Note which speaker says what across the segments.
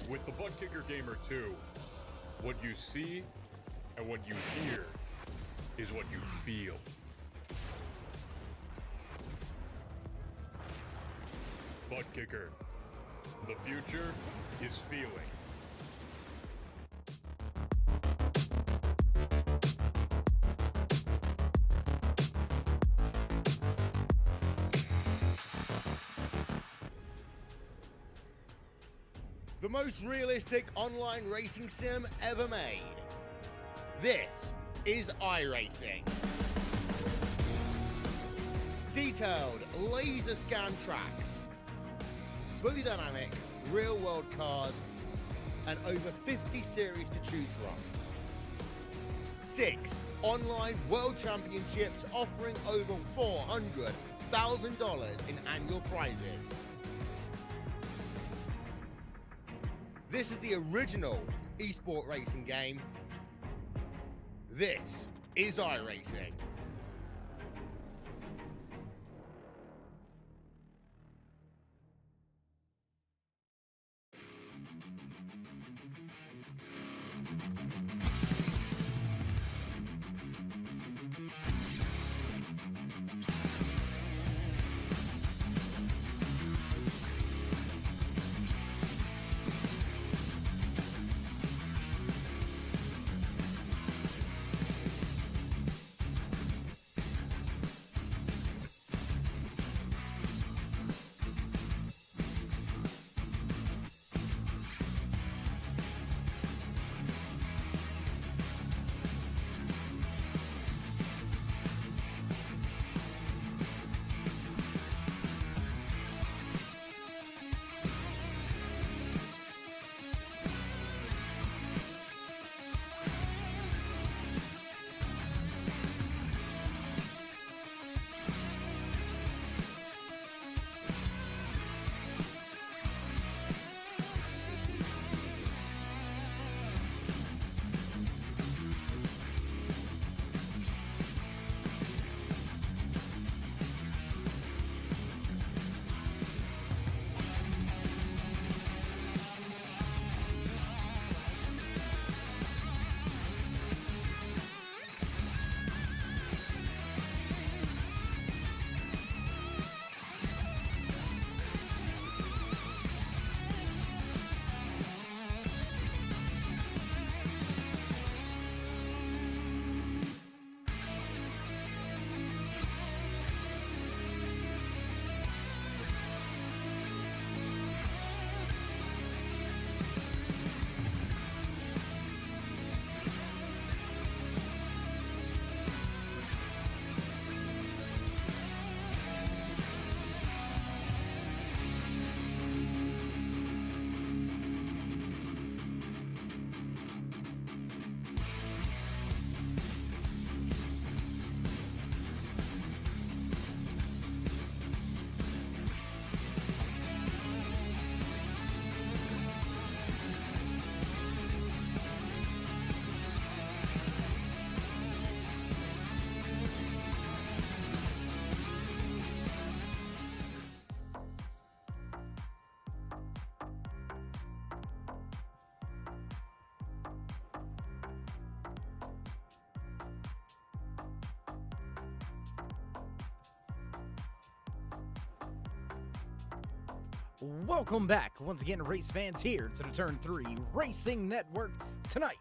Speaker 1: With the Butt Kicker Gamer 2, what you see and what you hear is what you feel. Butt Kicker. The future is feeling.
Speaker 2: The most realistic online racing sim ever made. This is iRacing. Detailed laser scan tracks, fully dynamic, real world cars, and over 50 series to choose from. 6 online world championships offering over $400,000 in annual prizes. This is the original esport racing game. This is iRacing.
Speaker 3: Welcome back once again, race fans, here to the Turn 3 Racing Network. Tonight,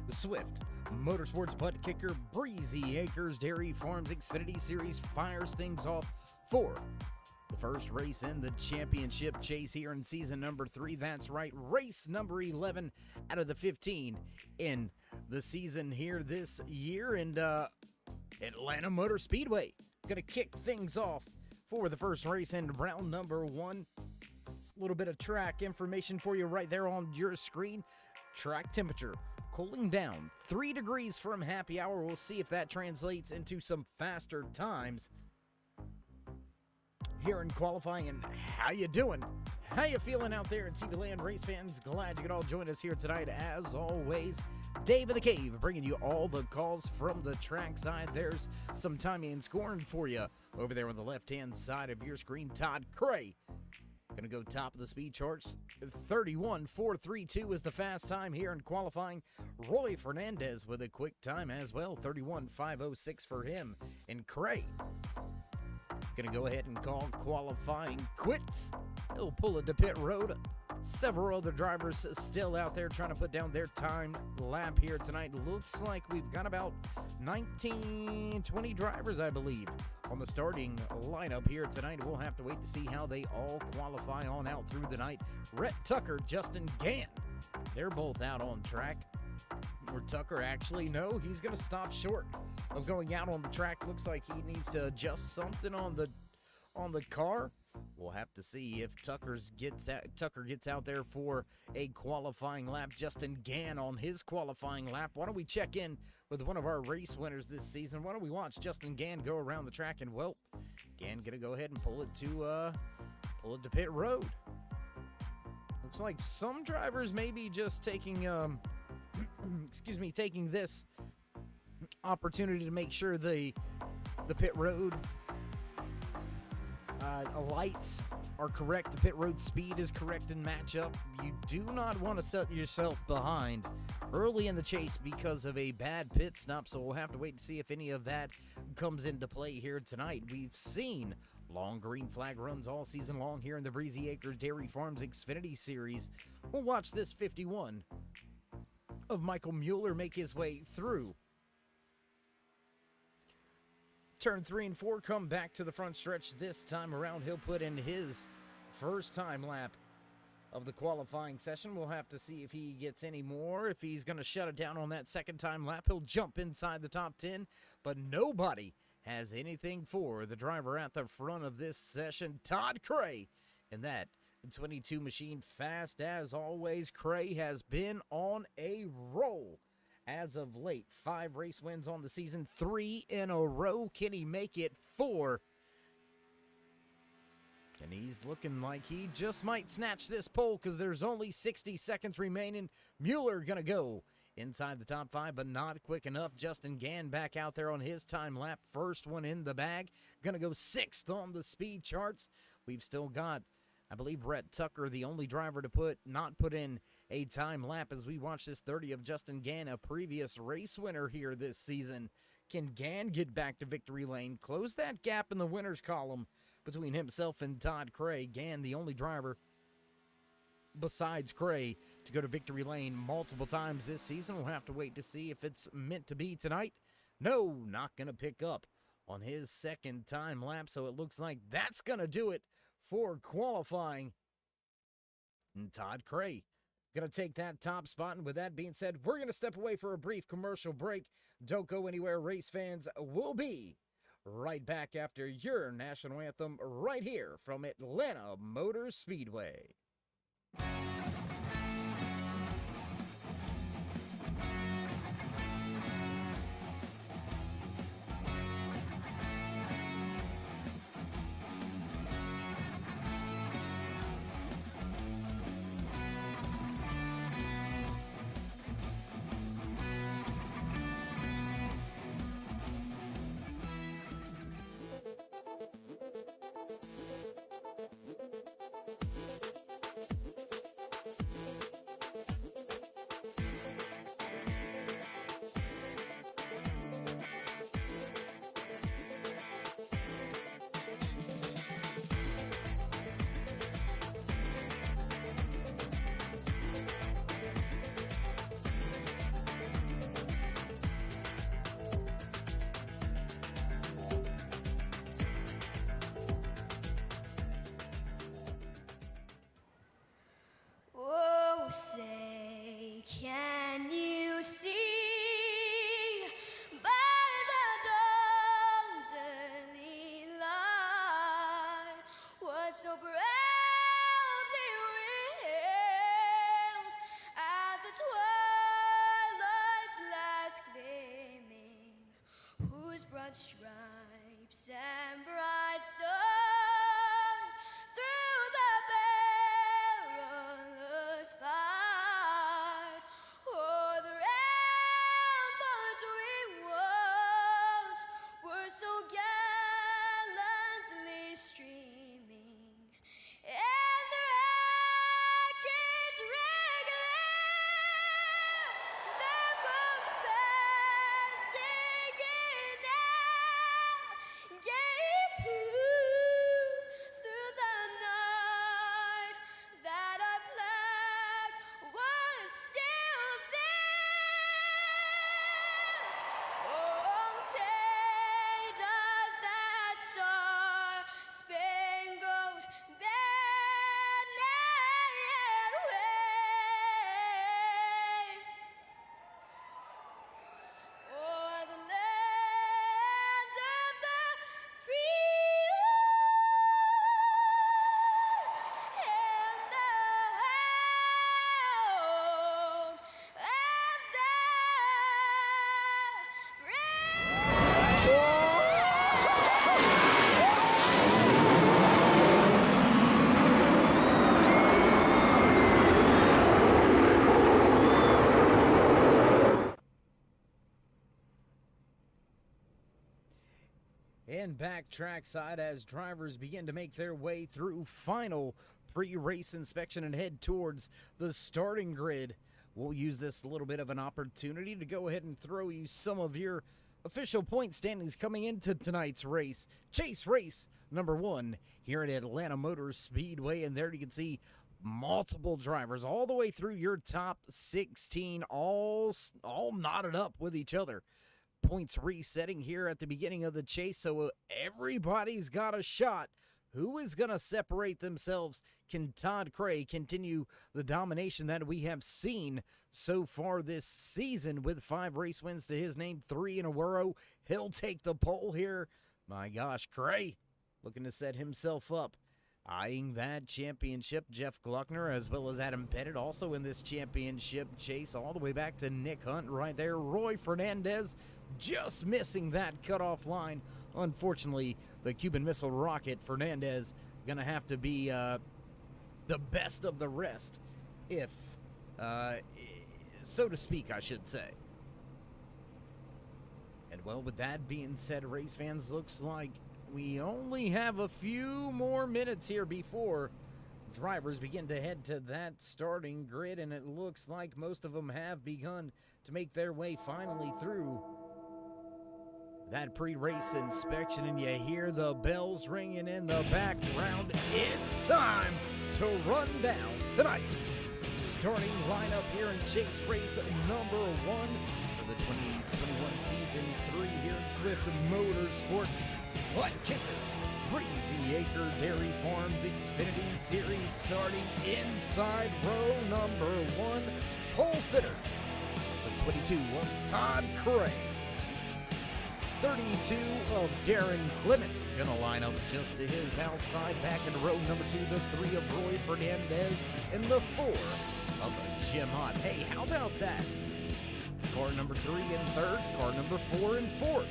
Speaker 3: the Swift MotorSports Butt Kicker Breezy Acres Dairy Farms Xfinity Series fires things off for the first race in the championship chase here in season number 3. That's right, race number 11 out of the 15 in the season here this year. And Atlanta Motor Speedway going to kick things off for the first race in round number 1. A little bit of track information for you right there on your screen. Track temperature cooling down 3 degrees from happy hour. We'll see if that translates into some faster times here in qualifying. And how you doing? How you feeling out there in TV land, race fans? Glad you could all join us here tonight. As always, Dave of the Cave bringing you all the calls from the track side. There's some timing and scoring for you over there on the left-hand side of your screen. Todd Cray Gonna go top of the speed charts. 31.432 is the fast time here in qualifying. Roy Fernandez with a quick time as well. 31.506 for him. And Cray gonna go ahead and call qualifying quits. He'll pull it to pit road. Several other drivers still out there trying to put down their time lap here tonight. Looks like we've got about 19, 20 drivers, I believe, on the starting lineup here tonight. We'll have to wait to see how they all qualify on out through the night. Rhett Tucker, Justin Gann, they're both out on track. Or Tucker actually, no, he's going to stop short of going out on the track. Looks like he needs to adjust something on the car. We'll have to see if Tucker gets out there for a qualifying lap. Justin Gann on his qualifying lap. Why don't we check in with one of our race winners this season? Why don't we watch Justin Gann go around the track? And, well, Gann going to go ahead and pull it to pit road. Looks like some drivers may be just taking taking this opportunity to make sure the pit road lights are correct, the pit road speed is correct and match up. You do not want to set yourself behind early in the chase because of a bad pit stop, so we'll have to wait to see if any of that comes into play here tonight. We've seen long green flag runs all season long here in the Breezy Acres Dairy Farms Xfinity Series. We'll watch this 51 of Michael Mueller make his way through. Turn 3 and 4 come back to the front stretch this time around. He'll put in his first time lap of the qualifying session. We'll have to see if he gets any more. If he's going to shut it down on that second time lap, he'll jump inside the top 10. But nobody has anything for the driver at the front of this session, Todd Cray. And that 22 machine, fast as always. Cray has been on a roll as of late. 5 race wins on the season, 3 in a row. Can he make it 4? And he's looking like he just might snatch this pole because there's only 60 seconds remaining. Mueller going to go inside the top 5, but not quick enough. Justin Gann back out there on his time lap. First one in the bag. Going to go 6th on the speed charts. We've still got, I believe, Rhett Tucker, the only driver to not put in a time lap as we watch this 30 of Justin Gann, a previous race winner here this season. Can Gann get back to victory lane, close that gap in the winners column between himself and Todd Cray? Gann, the only driver besides Cray to go to victory lane multiple times this season. We'll have to wait to see if it's meant to be tonight. No, not going to pick up on his second time lap, so it looks like that's going to do it for qualifying. And Todd Cray going to take that top spot. And with that being said, we're going to step away for a brief commercial break. Don't go anywhere, race fans. We'll be right back after your national anthem right here from Atlanta Motor Speedway.
Speaker 4: Say, can you see by the dawn's early light what so proudly wailed at the twilight's last gleaming, whose broad stripes and bright stars through the perilous fight o'er the ramparts we watched were so gallantly streaming, and
Speaker 3: back trackside as drivers begin to make their way through final pre-race inspection and head towards the starting grid. We'll use this a little bit of an opportunity to go ahead and throw you some of your official point standings coming into tonight's race. Chase race number 1 here at Atlanta Motor Speedway, and there you can see multiple drivers all the way through your top 16, all knotted up with each other. Points resetting here at the beginning of the chase, so everybody's got a shot. Who is going to separate themselves? Can Todd Cray continue the domination that we have seen so far this season with 5 race wins to his name, 3 in a row? He'll take the pole here. My gosh, Cray looking to set himself up. Eyeing that championship, Jeff Gluckner as well as Adam Pettit also in this championship chase all the way back to Nick Hunt right there. Roy Fernandez just missing that cutoff line. Unfortunately, the Cuban Missile Rocket, Fernandez, going to have to be the best of the rest, if, so to speak, I should say. And well, with that being said, race fans, looks like we only have a few more minutes here before drivers begin to head to that starting grid, and it looks like most of them have begun to make their way finally through that pre-race inspection, and you hear the bells ringing in the background. It's time to run down tonight's starting lineup here in Chase race number 1 for the 2021 season 3 here in Swift Motorsports. BUTTKICKER, Breezy Acre Dairy Farms Xfinity Series, starting inside row number 1. Pole sitter, the 22 of Todd Cray. 32 of Darren Clement, gonna line up just to his outside. Back in row number 2, the 3 of Roy Fernandez, and the 4 of Jim Ott. Hey, how about that? Car number 3 in 3rd, car number 4 in 4th.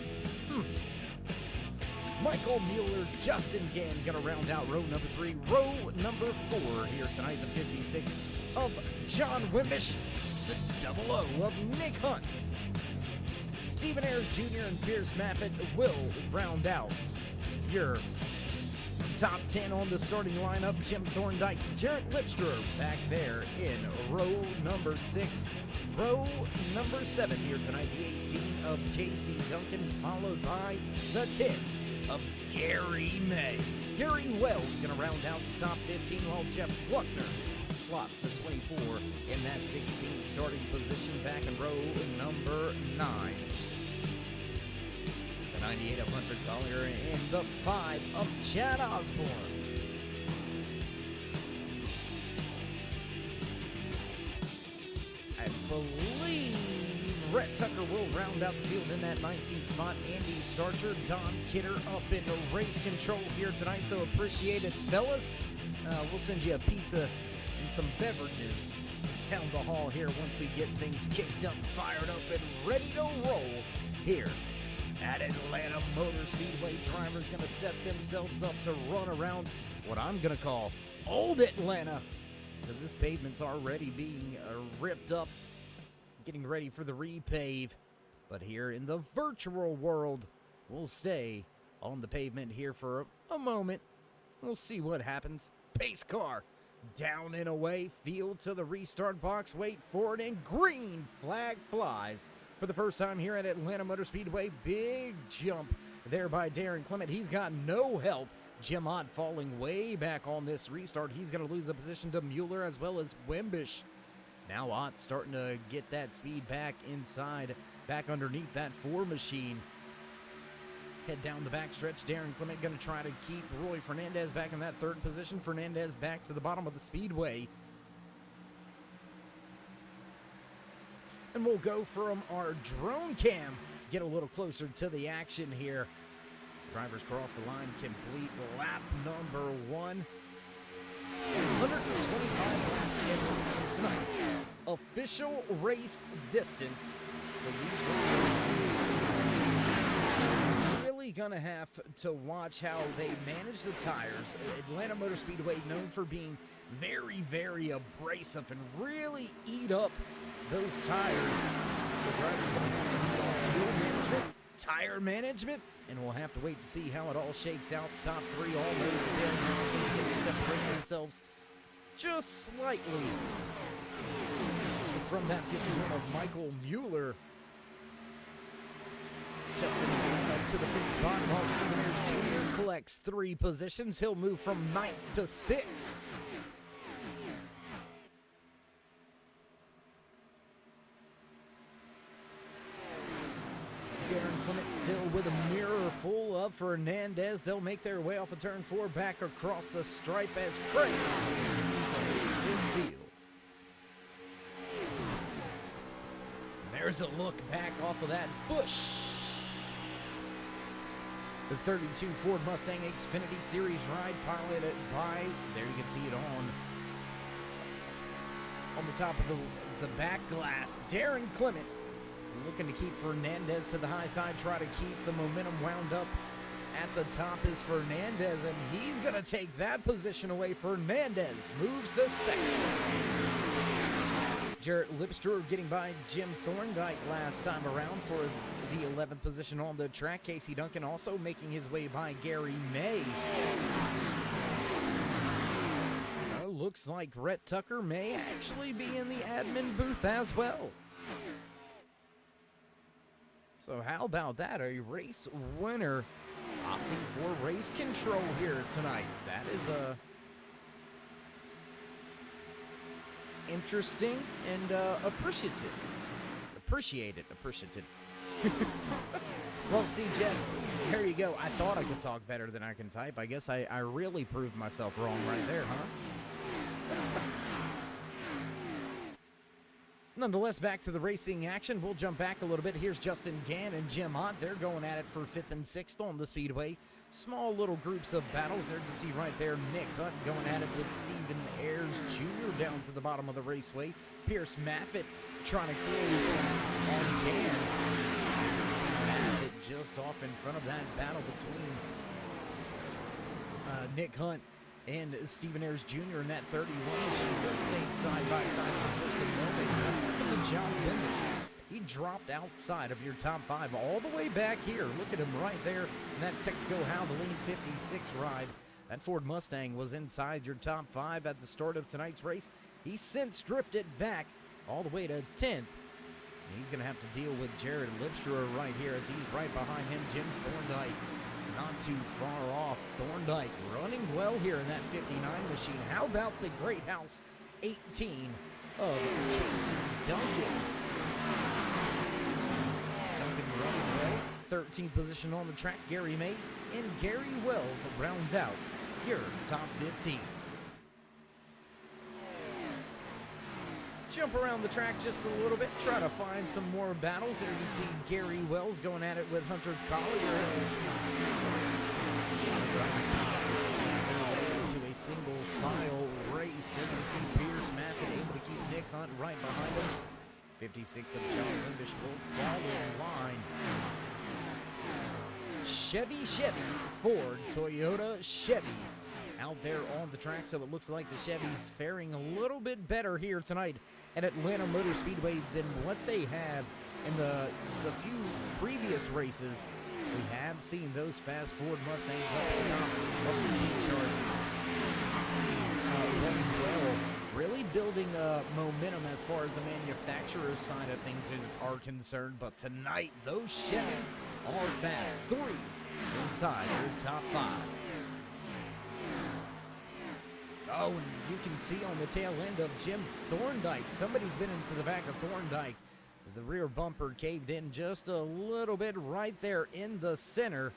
Speaker 3: Michael Mueller, Justin Gann gonna round out row number 3. Row number 4 here tonight, the 56 of John Wimbish, the 00 of Nick Hunt. Stephen Ayers Jr. and Pierce Maffett will round out your top 10 on the starting lineup. Jim Thorndike, Jarrett Lipstra back there in row number 6. Row number 7 here tonight, the 18 of Casey Duncan, followed by the 10 of Gary May. Gary Wells going to round out the top 15, while Jeff Gluckner slots the 24 in that 16th starting position back in row number 9. The 98 of Hunter Collier and the 5 of Chad Osborne. I believe Rhett Tucker will round out the field in that 19th spot. Andy Starcher, Don Kidder up into race control here tonight, so appreciate it, fellas. We'll send you a pizza and some beverages down the hall here once we get things kicked up, fired up, and ready to roll here at Atlanta Motor Speedway. Drivers going to set themselves up to run around what I'm going to call Old Atlanta, because this pavement's already being ripped up, getting ready for the repave. But here in the virtual world, we'll stay on the pavement here for a moment. We'll see what happens. Pace car down and away, field to the restart box, wait for it, and green flag flies for the first time here at Atlanta Motor Speedway. Big jump there by Darren Clement. He's got no help. Jim Ott falling way back on this restart. He's going to lose the position to Mueller as well as Wimbish. Now Ott starting to get that speed back inside, back underneath that 4 machine. Head down the backstretch. Darren Clement going to try to keep Roy Fernandez back in that 3rd position. Fernandez back to the bottom of the speedway. And we'll go from our drone cam, get a little closer to the action here. Drivers cross the line, complete lap number 1. 125 laps scheduled in tonight's official race distance. So these really gonna have to watch how they manage the tires. Atlanta Motor Speedway known for being very, very abrasive and really eat up those tires. So drivers gonna have to be on fuel management tire management, and we'll have to wait to see how it all shakes out. Top three all made to separate themselves just slightly from that 51 of Michael Mueller. Justin up to the 5th spot, while Stephen Ayers Jr. collects 3 positions. He'll move from 9th to 6th. Darren Clement still with a mirror full of Fernandez. They'll make their way off of turn 4 back across the stripe as Craig is field. There's a look back off of that bush. The 32 Ford Mustang Xfinity Series ride piloted by, there you can see it on the top of the back glass, Darren Clement. Looking to keep Fernandez to the high side, try to keep the momentum wound up. At the top is Fernandez, and he's going to take that position away. Fernandez moves to 2nd. Jarrett Lipster getting by Jim Thorndike last time around for the 11th position on the track. Casey Duncan also making his way by Gary May. Looks like Rhett Tucker may actually be in the admin booth as well. So how about that? A race winner opting for race control here tonight. That is interesting and appreciated. Well, see, Jess, there you go. I thought I could talk better than I can type. I guess I really proved myself wrong right there, huh? Nonetheless, back to the racing action. We'll jump back a little bit. Here's Justin Gann and Jim Ott. They're going at it for 5th and 6th on the speedway. Small little groups of battles. There you can see right there Nick Hunt going at it with Stephen Ayers Jr. down to the bottom of the raceway. Pierce Maffitt trying to close in on Gann. Maffitt just off in front of that battle between Nick Hunt and Stephen Ayers Jr. in that 31 machine. They'll stay side by side for just a moment. Look at John Bender. He dropped outside of your top 5 all the way back here. Look at him right there in that Texaco Haldane 56 ride. That Ford Mustang was inside your top 5 at the start of tonight's race. He's since drifted back all the way to 10th. He's going to have to deal with Jared Lipstra right here as he's right behind him. Jim Thorndike not too far off. Thorndike running well here in that 59 machine. How about the Great House 18 of Casey Duncan? Duncan running well. 13th position on the track, Gary May. And Gary Wells rounds out your top 15. Jump around the track just a little bit, try to find some more battles. There you can see Gary Wells going at it with Hunter Collier. To a single file race. There you can see Pierce Maffitt able to keep Nick Hunt right behind him. 56 of John Windish will fall in line. Chevy, Ford, Toyota, Chevy out there on the track, so it looks like the Chevy's faring a little bit better here tonight at Atlanta Motor Speedway than what they have in the few previous races. We have seen those fast Ford Mustangs up at the top of the speed chart running well, really building momentum as far as the manufacturer's side of things are concerned. But tonight, those Chevys are fast. 3 inside your top 5. Oh, and you can see on the tail end of Jim Thorndike, somebody's been into the back of Thorndike. The rear bumper caved in just a little bit right there in the center.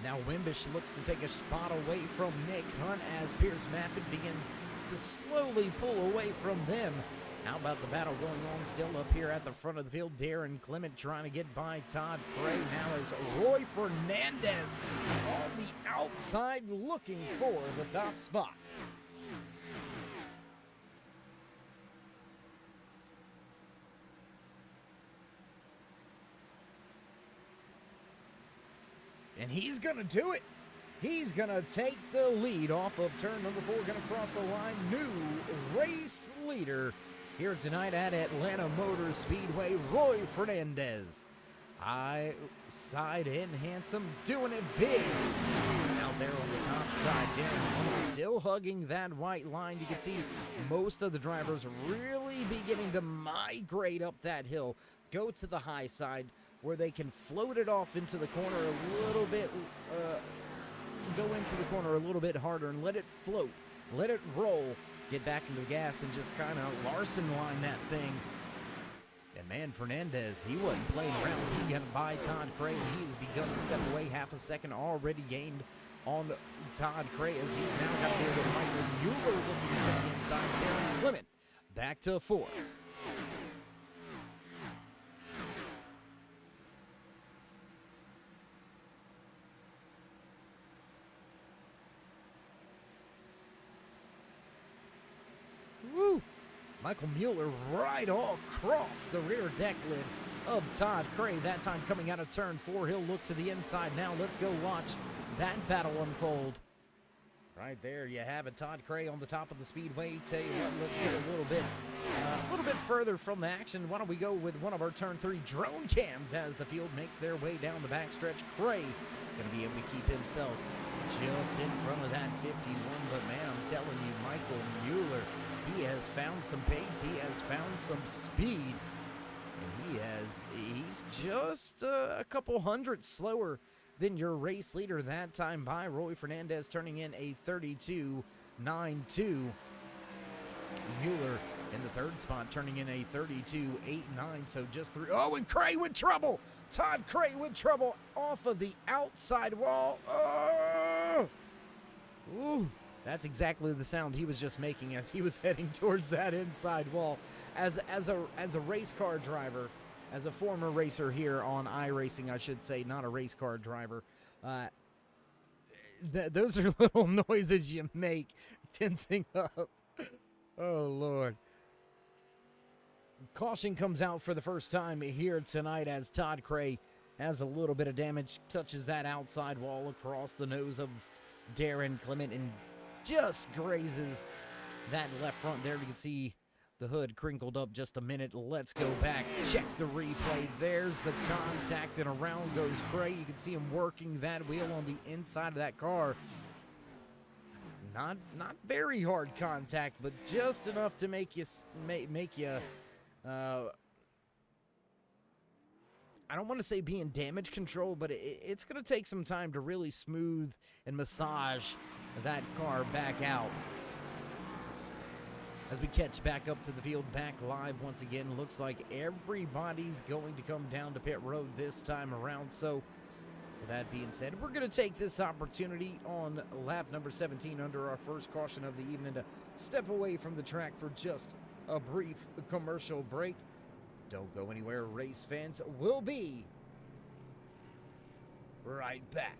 Speaker 3: Now Wimbish looks to take a spot away from Nick Hunt as Pierce Maffitt begins to slowly pull away from them. How about the battle going on still up here at the front of the field? Darren Clement trying to get by Todd Cray. Now is Roy Fernandez on the outside looking for the top spot. And he's going to do it. He's going to take the lead off of turn number 4. Going to cross the line. New race leader here tonight at Atlanta Motor Speedway. Roy Fernandez, high side in handsome, doing it big. Out there on the top side, Darren Clement still hugging that white line. You can see most of the drivers really beginning to migrate up that hill, go to the high side where they can float it off into the corner a little bit, go into the corner a little bit harder and let it float, let it roll, get back into the gas and just kind of Larson line that thing. And man, Fernandez, he wasn't playing around. He got by Todd Cray. He has begun to step away. Half a second already gained on Todd Cray as he's now got to deal with Michael Mueller looking to the inside. Darren Clement back to fourth. Woo! Michael Mueller right all across the rear deck lid of Todd Cray. That time coming out of turn 4. He'll look to the inside now. Let's go watch that battle unfold. Right there you have it. Todd Cray on the top of the speedway. Tell you what, let's get a little bit further from the action. Why don't we go with one of our turn 3 drone cams as the field makes their way down the backstretch. Cray going to be able to keep himself just in front of that 51. But man, I'm telling you, Michael Mueller, he has found some pace. He has found some speed. And he's just a couple hundred slower than your race leader that time by Roy Fernandez, turning in a 32.92. Mueller in the third spot, turning in a 32.89. So just three. Oh, and Cray with trouble. Todd Cray with trouble off of the outside wall. Oh! Ooh. That's exactly the sound he was just making as he was heading towards that inside wall. As a race car driver, as a former racer here on iRacing, I should say, not a race car driver, those are little noises you make tensing up. Oh, Lord. Caution comes out for the first time here tonight as Todd Cray has a little bit of damage, touches that outside wall across the nose of Darren Clement and just grazes that left front there. You can see the hood crinkled up just a minute. Let's go back, check the replay. There's the contact, and around goes Cray. You can see him working that wheel on the inside of that car. Not very hard contact, but just enough to make you I don't want to say be in damage control, but it's going to take some time to really smooth and massage that car back out. As we catch back up to the field, back live once again, looks like everybody's going to come down to pit road this time around. So with that being said, we're going to take this opportunity on lap number 17 under our first caution of the evening to step away from the track for just a brief commercial break. Don't go anywhere, race fans. We'll be right back.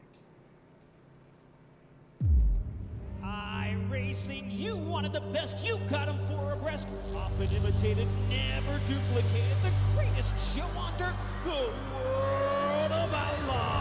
Speaker 5: iRacing, you wanted the best, you got them 4 abreast. Often imitated, never duplicated. The greatest show on dirt, the World of Outlaws.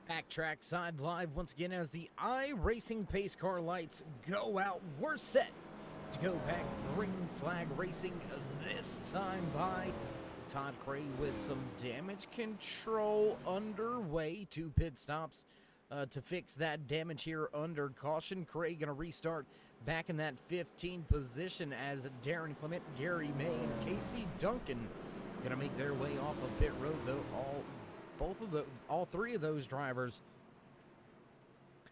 Speaker 3: Backtrack side live once again as the iRacing pace car lights go out. We're set to go back. Green flag racing this time by Todd Cray with some damage control underway. 2 pit stops to fix that damage here under caution. Cray going to restart back in that 15th position as Darren Clement, Gary May, and Casey Duncan going to make their way off of pit road, though all 3 of those drivers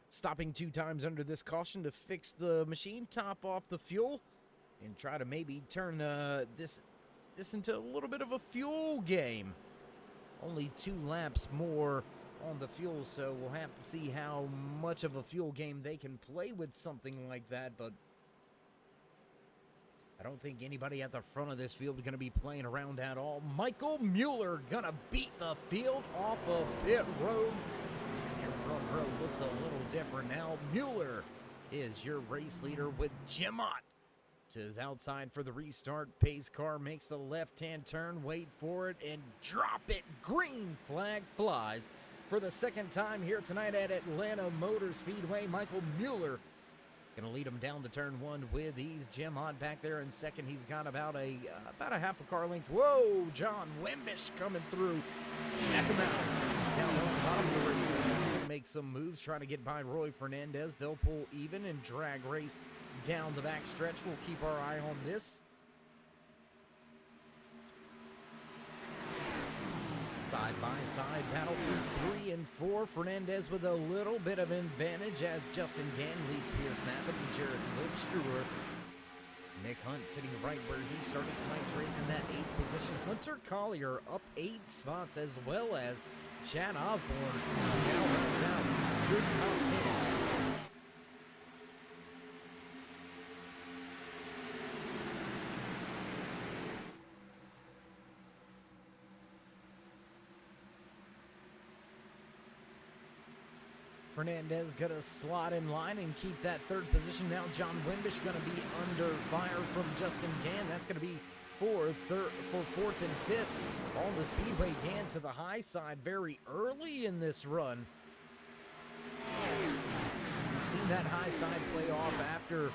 Speaker 3: stopping 2 times under this caution to fix the machine, top off the fuel, and try to maybe turn this into a little bit of a fuel game. Only 2 laps more on the fuel, so we'll have to see how much of a fuel game they can play with something like that, but I don't think anybody at the front of this field is going to be playing around at all. Michael Mueller going to beat the field off of pit road. Your front row looks a little different now. Mueller is your race leader with Jim Ott to his outside for the restart. Pace car makes the left-hand turn, wait for it, and drop it. Green flag flies for the 2nd time here tonight at Atlanta Motor Speedway. Michael Mueller going to lead him down to turn 1 with ease. Jim Ott back there in 2nd. He's got about a half a car length. Whoa, John Wimbish coming through. Check him out. Down on the bottom of the race, he's going to make some moves, trying to get by Roy Fernandez. They'll pull even and drag race down the back stretch. We'll keep our eye on this. Side-by-side battle through 3 and 4. Fernandez with a little bit of advantage as Justin Gann leads Pierce Mavin and Jared Lipstruer. Nick Hunt sitting right where he started tonight's race in that 8th position. Hunter Collier up 8 spots, as well as Chad Osborne now rounds out good top 10. Fernandez going to slot in line and keep that 3rd position. Now John Wimbish going to be under fire from Justin Gann. That's going to be for 4th and 5th on the speedway. Gann to the high side very early in this run. We've seen that high side play off after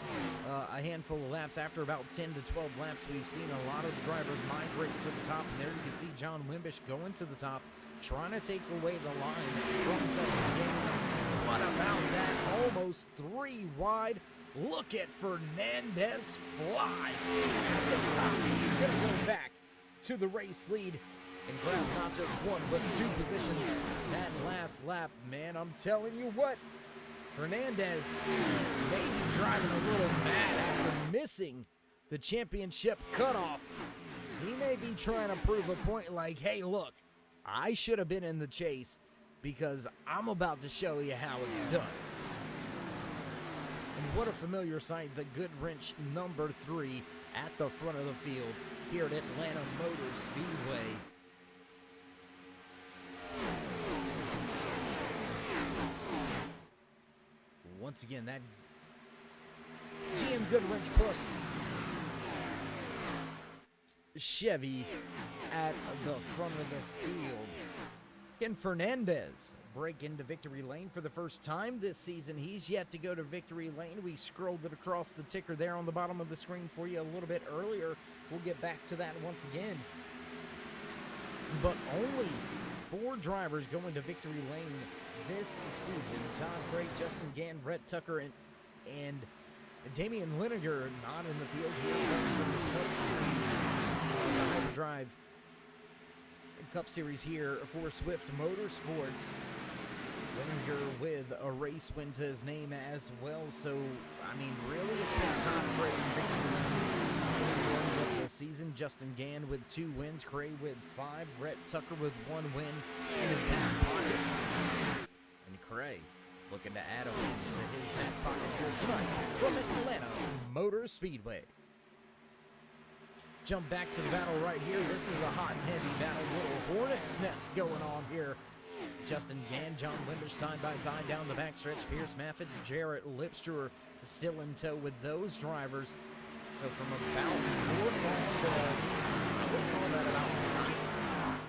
Speaker 3: a handful of laps. After about 10 to 12 laps, we've seen a lot of the drivers migrate to the top. And there you can see John Wimbish going to the top, trying to take away the line from Justin Gann. What about that? Almost 3 wide. Look at Fernandez fly at the top. He's going to go back to the race lead and grab not just 1, but 2 positions that last lap. Man, I'm telling you what, Fernandez may be driving a little mad after missing the championship cutoff. He may be trying to prove a point like, hey, look, I should have been in the chase, because I'm about to show you how it's done. And what a familiar sight, the Goodwrench number 3 at the front of the field here at Atlanta Motor Speedway. Once again, that GM Goodwrench plus Chevy at the front of the field. Can Fernandez break into victory lane for the first time this season? He's yet to go to victory lane. We scrolled it across the ticker there on the bottom of the screen for you a little bit earlier. We'll get back to that once again. But only 4 drivers going to victory lane this season. Todd Cray, Justin Gann, Brett Tucker, and Damian Linegar not in the field here from the Cup Series. The Hyperdrive Cup Series here for Swift Motorsports. Linegar with a race win to his name as well. So, I mean, really, it's been Todd Cray of the season. Justin Gann with 2 wins, Cray with 5, Brett Tucker with 1 win in his back pocket. And Cray looking to add a win to his back pocket here tonight from Atlanta Motor Speedway. Jump back to the battle right here. This is a hot and heavy battle. Little hornet's nest going on here. Justin Gann, John Wimbish side by side down the backstretch. Pierce Maffitt, Jarrett Lipstruer still in tow with those drivers. So from about 4 to I would call that about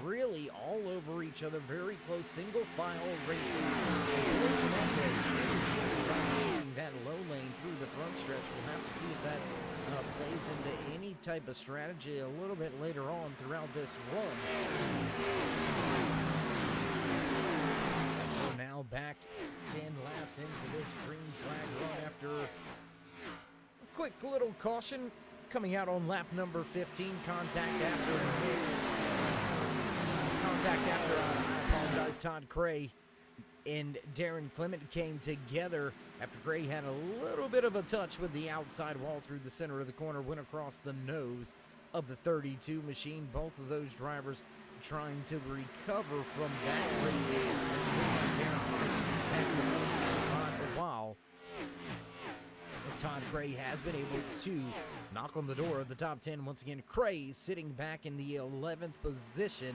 Speaker 3: 9, really all over each each other, very close, single file racing. Taking that low lane through the front stretch. We'll have to see if that plays into any type of strategy a little bit later on throughout this run. We're now back 10 laps into this green flag run after a quick little caution coming out on lap number 15. Contact after I apologize, Todd Cray and Darren Clement came together after Gray had a little bit of a touch with the outside wall through the center of the corner, went across the nose of the 32 machine. Both of those drivers trying to recover from that racing accident. Looks like Darren Clement back in the 14th spot, but while Todd Gray has been able to knock on the door of the top 10 once again. Cray sitting back in the 11th position.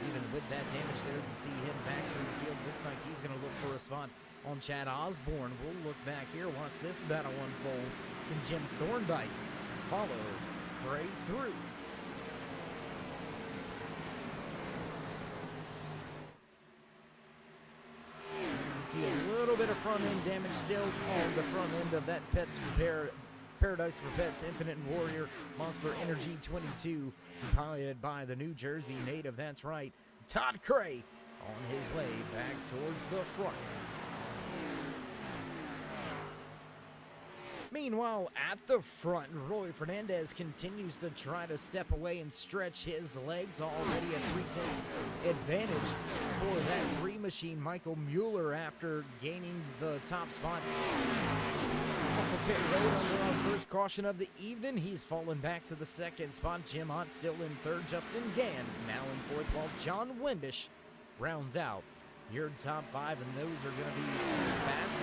Speaker 3: Even with that damage there, you can see him back through the field. Looks like he's going to look for a spot on Chad Osborne. We'll look back here, watch this battle unfold. Can Jim Thorndyke follow Cray through? You can see a little bit of front end damage still on the front end of that Paradise for Pets Infinite Warrior Monster Energy 22, piloted by the New Jersey native. That's right, Todd Cray on his way back towards the front. Meanwhile, at the front, Roy Fernandez continues to try to step away and stretch his legs. Already a 3/10 advantage for that 3 machine. Michael Mueller, after gaining the top spot off of pit road under our first caution of the evening, he's fallen back to the 2nd spot. Jim Ott still in 3rd. Justin Gann now in 4th, while John Wimbish rounds out your top 5, and those are going to be 2 fast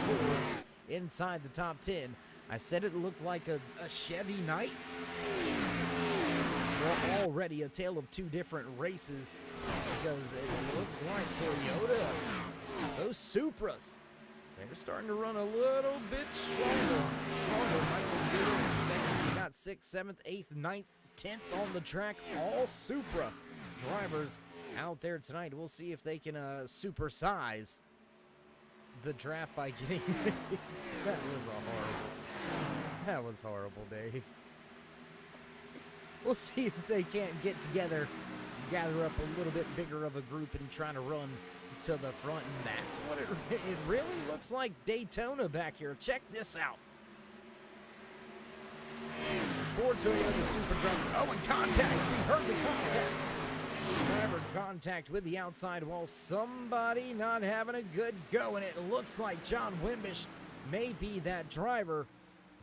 Speaker 3: Fords inside the top 10. I said it looked like a Chevy night. Well, already a tale of 2 different races, because it looks like Toyota, those Supras, they're starting to run a little bit stronger. Michael Mueller in 2nd. You got 6th, 7th, 8th, 9th, 10th on the track. All Supra drivers out there tonight. We'll see if they can supersize the draft by getting that was horrible, Dave. We'll see if they can't get together, gather up a little bit bigger of a group and try to run to the front, and that's what it really looks like. Daytona back here. Check this out. Poor Toyota Super driver. Oh, and contact. We heard the contact. Driver contact with the outside wall. Somebody not having a good go, and it looks like John Wimbish may be that driver.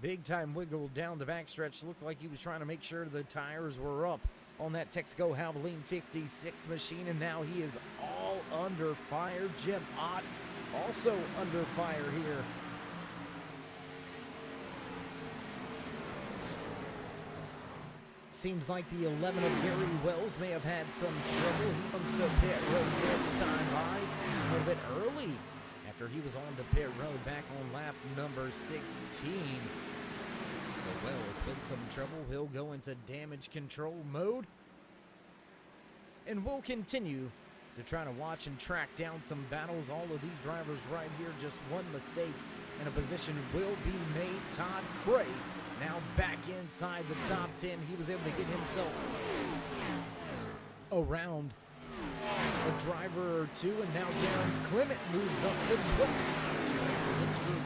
Speaker 3: Big time wiggle down the backstretch. Looked like he was trying to make sure the tires were up on that Texaco Havoline 56 machine, and now he is all under fire. Jim Ott also under fire here. Seems like the 11 of Gary Wells may have had some trouble. He comes to pit road this time by a little bit early after he was on to pit road back on lap number 16. So Wells with some trouble. He'll go into damage control mode. And we'll continue to try to watch and track down some battles. All of these drivers right here, just one mistake and a position will be made. Todd Cray now back inside the top 10. He was able to get himself around a driver or 2, and now Darren Clement moves up to 12th.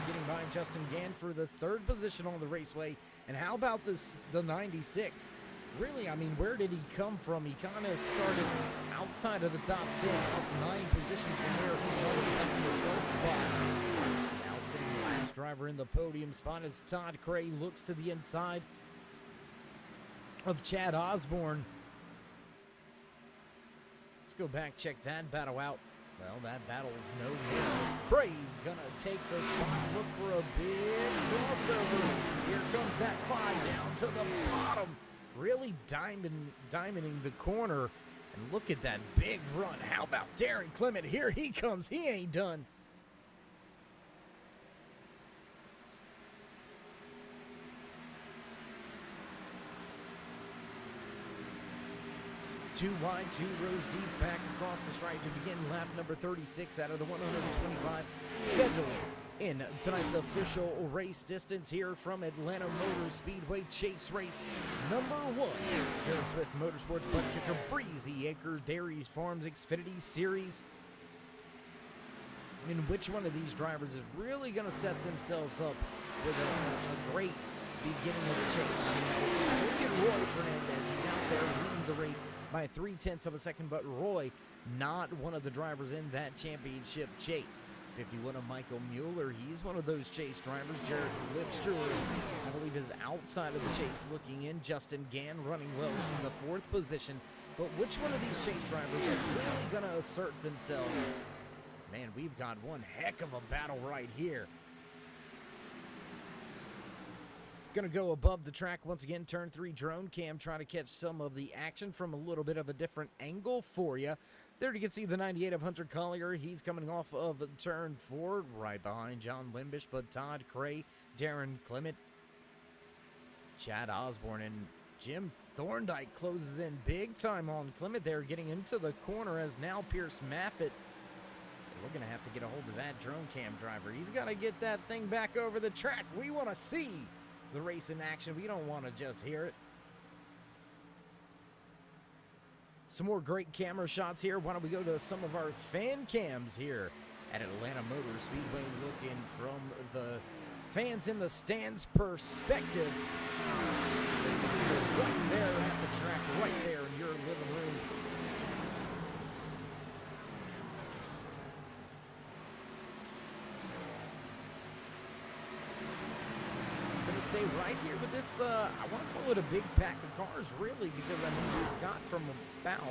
Speaker 3: Getting by Justin Gann for the 3rd position on the raceway. And how about the 96? Really, I mean, where did he come from? He kind of started outside of the top 10, up 9 positions from there. He started up in the 12th spot. Now sitting last driver in the podium spot as Todd Cray looks to the inside of Chad Osborne. Let's go back, check that battle out. Well, that battle is no news. Cray gonna take the spot, look for a big crossover. Here comes that 5 down to the bottom. Really diamonding the corner. And look at that big run. How about Darren Clement? Here he comes. He ain't done. 2 wide, 2 rows deep, back across the stripe to begin lap number 36 out of the 125 scheduled in tonight's official race distance here from Atlanta Motor Speedway Chase Race number 1 here in Swift Motorsports Butt Kicker Breezy Acres Dairy Farms Xfinity Series. And which one of these drivers is really going to set themselves up with a great beginning of the chase? I mean, look at Roy Fernandez. He's out there leading the race by 0.3 of a second, but Roy, not one of the drivers in that championship chase. 51 of Michael Mueller, he's one of those chase drivers. Jared Lipster, I believe, is outside of the chase looking in. Justin Gann running well in the 4th position. But which one of these chase drivers are really going to assert themselves? Man, we've got one heck of a battle right here. Gonna go above the track once again, turn 3 drone cam, trying to catch some of the action from a little bit of a different angle for you. There you can see the 98 of Hunter Collier. He's coming off of turn 4, right behind John Limbish, but Todd Cray, Darren Clement, Chad Osborne, and Jim Thorndike closes in big time on Clement there, getting into the corner as now Pierce Maffett. We're going to have to get a hold of that drone cam driver. He's got to get that thing back over the track. We want to see the race in action. We don't want to just hear it. Some more great camera shots here. Why don't we go to some of our fan cams here at Atlanta Motor Speedway, looking from the fans in the stands perspective. Right there at the track, right there in your living room. Stay right here with this, I want to call it a big pack of cars, really, because, I mean, we've got from about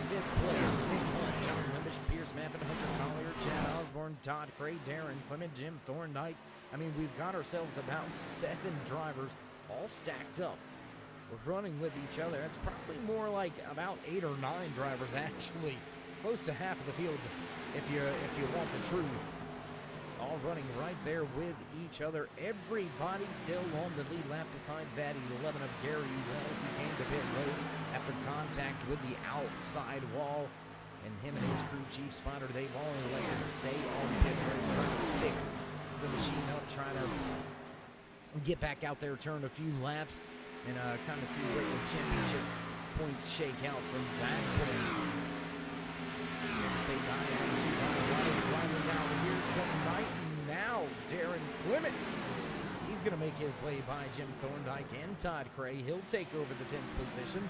Speaker 3: 5th place, John Limbish, Pierce Maffett, Hunter Collier, Chad Osborne, Todd Cray, Darren Clement, Jim Thorndike. I mean, we've got ourselves about 7 drivers all stacked up. We're running with each other. That's probably more like about 8 or 9 drivers, actually. Close to half of the field, if you want the truth. All running right there with each other. Everybody still on the lead lap beside that 11 of Gary Wells. He came to pit road after contact with the outside wall. And him and his crew chief spotter, they've all elected to stay on pit road, trying to fix the machine up, trying to get back out there, turn a few laps, and kind of see where the championship points shake out from that point. Say riding out here tonight. Now Darren Clement, he's going to make his way by Jim Thorndike and Todd Cray. He'll take over the 10th position.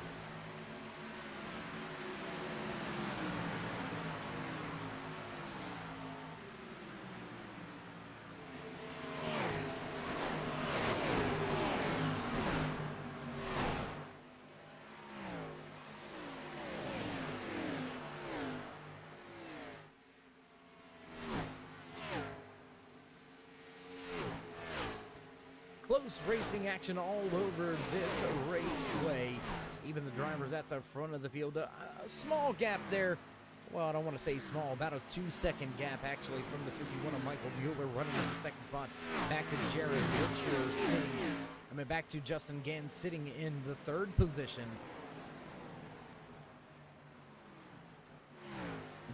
Speaker 3: Close racing action all over this raceway. Even the drivers at the front of the field. A small gap there. Well, I don't want to say small. About a 2-second gap, actually, from the 51 of Michael Mueller running in the 2nd spot. Back to Jared Lipster back to Justin Gann sitting in the 3rd position.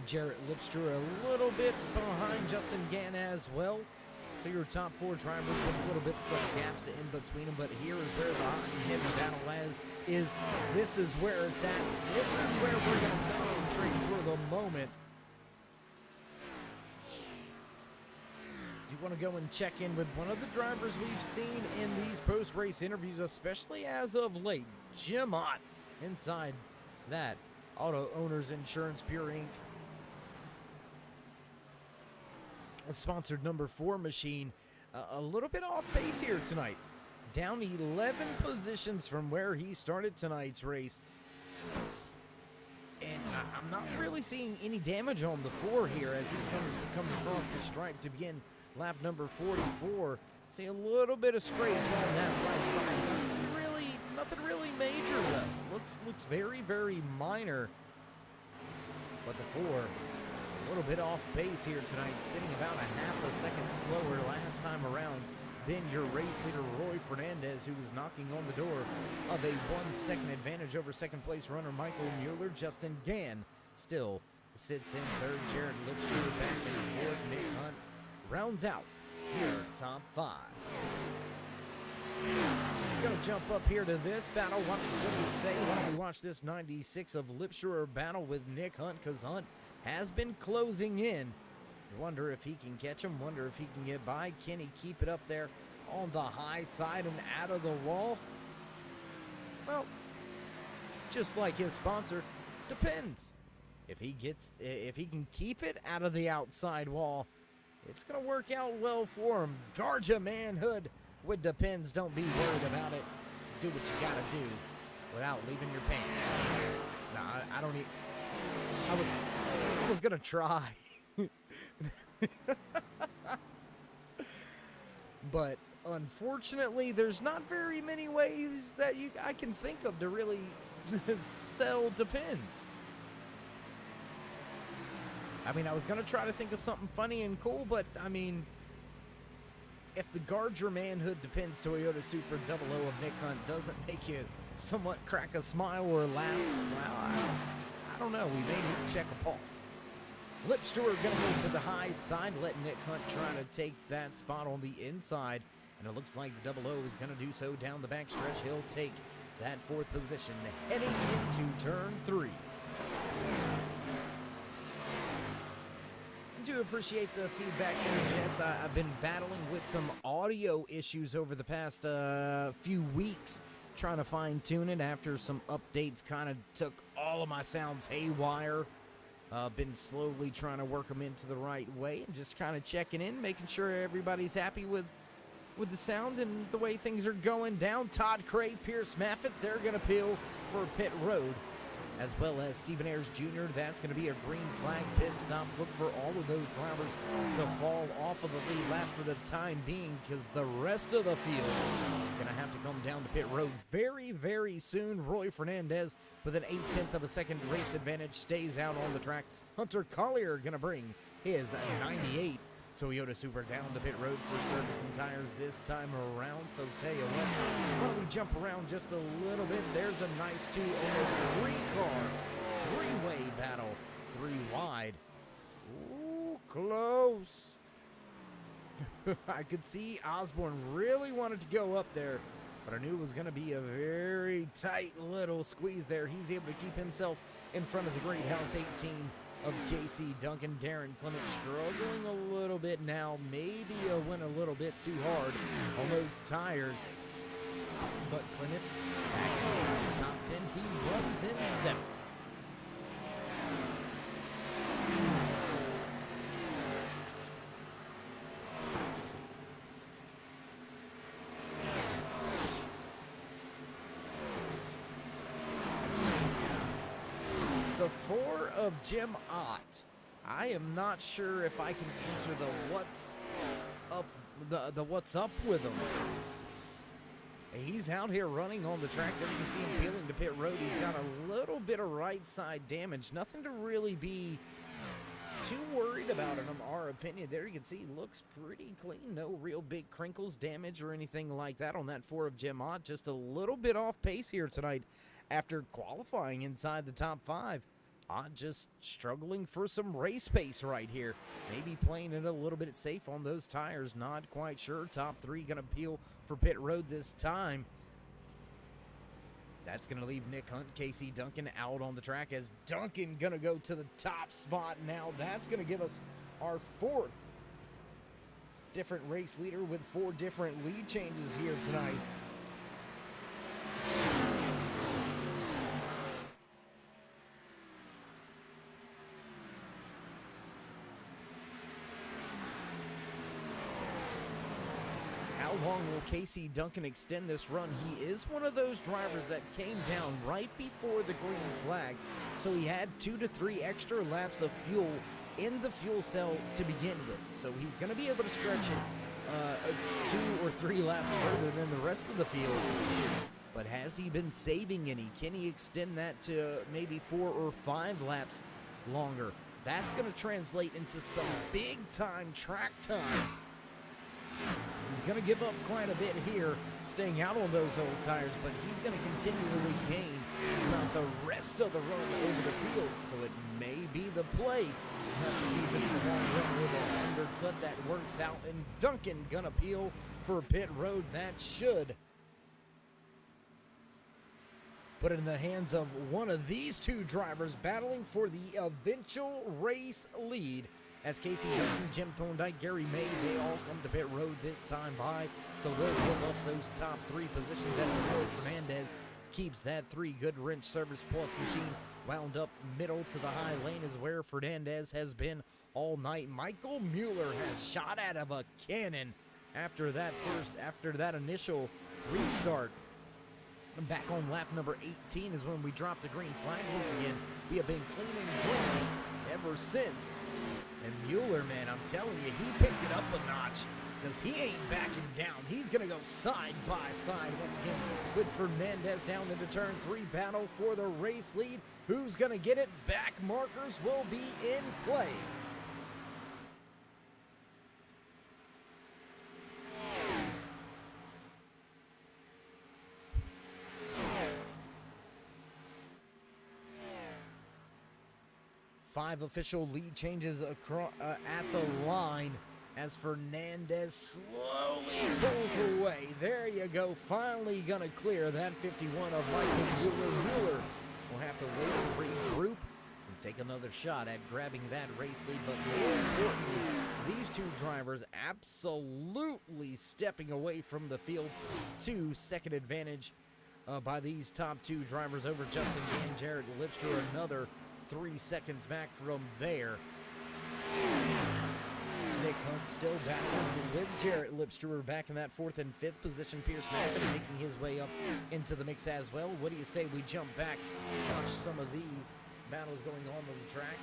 Speaker 3: Jared Lipster a little bit behind Justin Gann as well. So your top 4 drivers with a little bit of gaps in between them, but here is where the hot and heavy battle is. This is where it's at. This is where we're going to concentrate for the moment. Do you want to go and check in with one of the drivers we've seen in these post-race interviews, especially as of late? Jim Ott inside that Auto Owners Insurance Pure Inc. sponsored number 4 machine. A little bit off pace here tonight. Down 11 positions from where he started tonight's race. And I'm not really seeing any damage on the 4 here as he comes across the stripe to begin lap number 44. See a little bit of scrapes on that right side. Nothing really major though. Looks very, very minor. But the 4, a little bit off pace here tonight, sitting about a half a second slower last time around then your race leader, Roy Fernandez, who was knocking on the door of a 1-second advantage over second place runner Michael Mueller. Justin Gann still sits in third. Jared Lipster back in fourth. Nick Hunt rounds out here, top 5. Gonna jump up here to this battle. What do you say? Why don't we watch this 96 of Lipster battle with Nick Hunt, because Hunt has been closing in. Wonder if he can catch him. Wonder if he can get by. Can he keep it up there on the high side and out of the wall? Well, just like his sponsor, depends. If he can keep it out of the outside wall, it's gonna work out well for him. Garja Manhood with Depends. Don't be worried about it. Do what you gotta do without leaving your pants. Nah, I don't need. I was gonna try. But unfortunately, there's not very many ways that I can think of to really sell Depends. I mean, I was going to try to think of something funny and cool, but I mean, if the Guard Your Manhood Depends Toyota Supra 00 of Nick Hunt doesn't make you somewhat crack a smile or laugh, well, I don't know. We may need to check a pulse. Lipster going to go to the high side, let Nick Hunt try to take that spot on the inside. And it looks like the 00 is going to do so down the back stretch. He'll take that 4th position heading into turn 3. I do appreciate the feedback here, Jess. I've been battling with some audio issues over the past few weeks, trying to fine-tune it after some updates kind of took all of my sounds haywire. Been slowly trying to work them into the right way and just kind of checking in, making sure everybody's happy with the sound and the way things are going down. Todd Cray, Pierce Maffett, they're going to peel for pit road, as well as Stephen Ayers Jr. That's going to be a green flag pit stop. Look for all of those drivers to fall off of the lead lap for the time being, because the rest of the field is going to have to come down to pit road very, very soon. Roy Fernandez with an 0.8 of a second race advantage stays out on the track. Hunter Collier going to bring his 98 Toyota Supra down to pit road for service and tires this time around. So tell you what, why don't we jump around just a little bit? There's a nice almost 3-car, 3-way battle, 3 wide. Ooh, close. I could see Osborne really wanted to go up there, but I knew it was going to be a very tight little squeeze there. He's able to keep himself in front of the Great House 18 of Casey Duncan. Darren Clement struggling a little bit now. Maybe went a little bit too hard on those tires. But Clement back inside the top 10. He runs in 7th. The 4 of Jim Ott. I am not sure if I can answer the what's up, the what's up with him. He's out here running on the track. There you can see him peeling to pit road. He's got a little bit of right side damage. Nothing to really be too worried about in our opinion. There you can see he looks pretty clean. No real big crinkles, damage, or anything like that on that 4 of Jim Ott. Just a little bit off pace here tonight after qualifying inside the top 5. Ott just struggling for some race pace right here. Maybe playing it a little bit safe on those tires. Not quite sure. Top 3 going to peel for pit road this time. That's going to leave Nick Hunt, Casey Duncan out on the track, as Duncan going to go to the top spot now. That's going to give us our 4th different race leader with 4 different lead changes here tonight. How long will Casey Duncan extend this run? He is one of those drivers that came down right before the green flag, so he had 2 to 3 extra laps of fuel in the fuel cell to begin with. So he's going to be able to stretch it 2 or 3 laps further than the rest of the field. But has he been saving any? Can he extend that to maybe 4 or 5 laps longer? That's going to translate into some big-time track time. He's going to give up quite a bit here, staying out on those old tires, but he's going to continually gain throughout the rest of the run over the field, so it may be the play. We'll have to see if it's the long run with an undercut that works out, and Duncan going to peel for pit road. That should put it in the hands of one of these two drivers battling for the eventual race lead. As Casey Duncan, Jim Thorndike, Gary May, they all come to pit road this time by, so they'll give up those top three positions at the road. Fernandez keeps that three. Good wrench service plus machine wound up middle to the high lane is where Fernandez has been all night. Michael Mueller has shot out of a cannon after that initial restart. Back on lap number 18 is when we dropped the green flag once again. We have been clean and green ever since. And Mueller, man, I'm telling you, he picked it up a notch because he ain't backing down. He's going to go side by side once again with Fernandez down into turn 3. Battle for the race lead. Who's going to get it? Back markers will be in play. Five official lead changes across, at the line as Fernandez slowly pulls away. There you go. Finally going to clear that 51 of Michael Mueller. Mueller will have to wait and regroup and take another shot at grabbing that race lead. But more importantly, these two drivers absolutely stepping away from the field to second advantage by these top two drivers over Justin Dan, Jared Lipster, another 3 seconds back from there. Nick Hunt still battling with Jarrett Lipster back in that 4th and 5th position. Pierce Maffin making his way up into the mix as well. What do you say we jump back, watch some of these battles going on the track?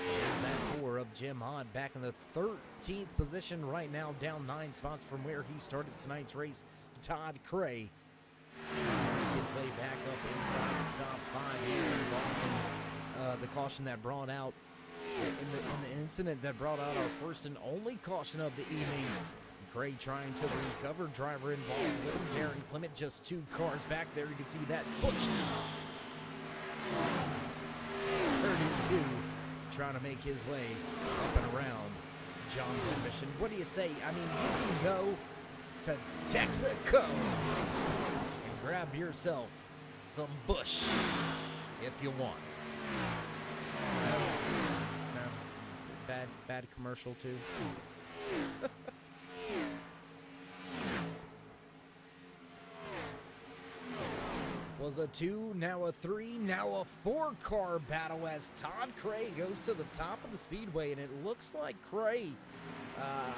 Speaker 3: There's that 4 of Jim Hod back in the 13th position right now, down 9 spots from where he started tonight's race. Todd Cray trying to make his way back up inside the top 5. He's involved in the caution that brought out, in the incident that brought out our first and only caution of the evening. Gray trying to recover, driver involved with him. Darren Clement just 2 cars back there. You can see that Butch 32 trying to make his way up and around John Wimbish. And what do you say? I mean, you can go to Texaco and grab yourself some Busch if you want. No. Bad commercial too. Was a 2, now a 3, now a 4-car battle as Todd Cray goes to the top of the speedway, and it looks like Cray, I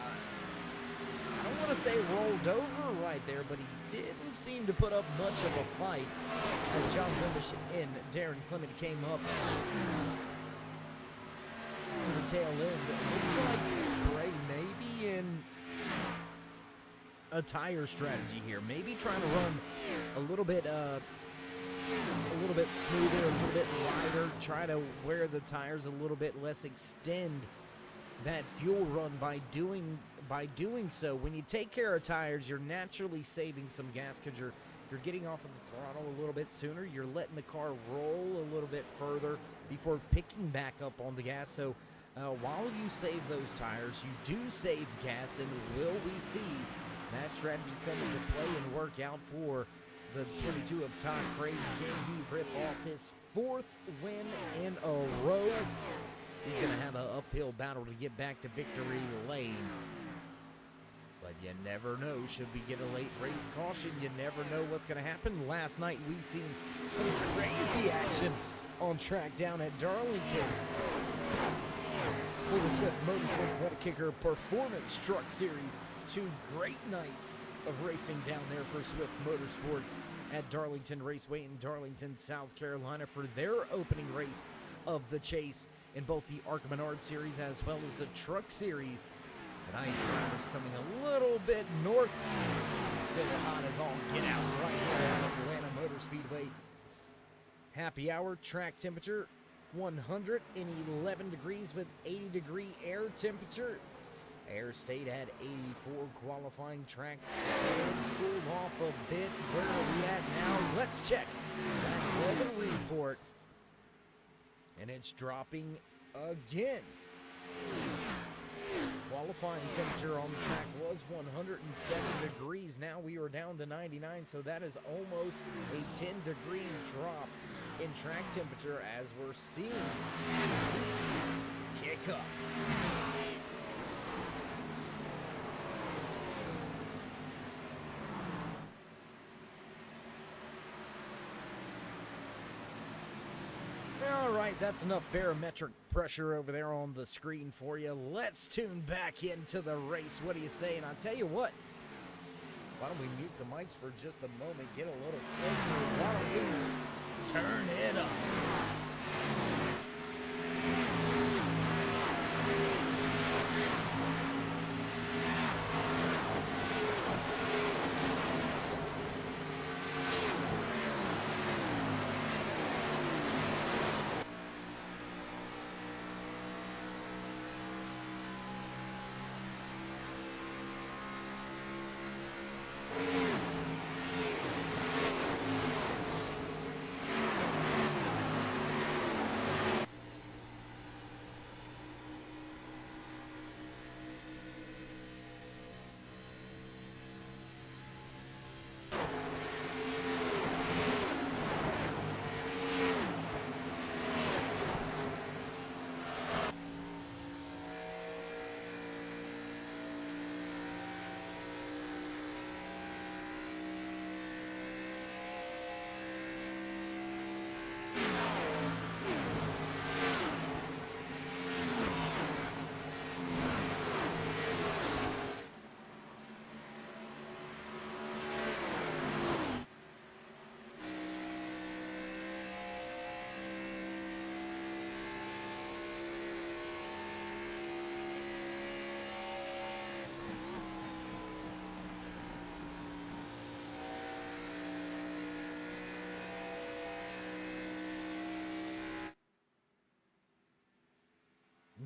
Speaker 3: don't want to say rolled over right there, but he didn't seem to put up much of a fight as John Wimbish and Darren Clement came up to the tail end. It looks like Gray may be in a tire strategy here, maybe trying to run a little bit smoother, a little bit lighter, try to wear the tires a little bit less, extend that fuel run by doing so. When you take care of tires, you're naturally saving some gas because you're getting off of the throttle a little bit sooner. You're letting the car roll a little bit further before picking back up on the gas. So while you save those tires, you do save gas, and will we see that strategy come into play and work out for the 22 of Todd Cray? Can he rip off his 4th win in a row? He's going to have an uphill battle to get back to victory lane. But you never know. Should we get a late race caution? You never know what's going to happen. Last night we seen some crazy action on track down at Darlington for the Swift Motorsports BUTTKICKER Performance Truck Series. 2 great nights of racing down there for Swift Motorsports at Darlington Raceway in Darlington, South Carolina for their opening race of the chase in both the ARCA Menard Series as well as the Truck Series. Tonight, drivers coming a little bit north. Still hot as all get out right here at Atlanta Motor Speedway. Happy hour, track temperature 111 degrees with 80-degree air temperature. Air State had 84 qualifying track. Cooled off a bit. Where are we at now? Let's check that weather report. And it's dropping again. Qualifying temperature on the track was 107 degrees. Now we are down to 99, so that is almost a 10-degree drop in track temperature as we're seeing kick up. All right, that's enough barometric pressure over there on the screen for you. Let's tune back into the race. What do you say? And I'll tell you what, why don't we mute the mics for just a moment, get a little closer. Why don't we turn it up?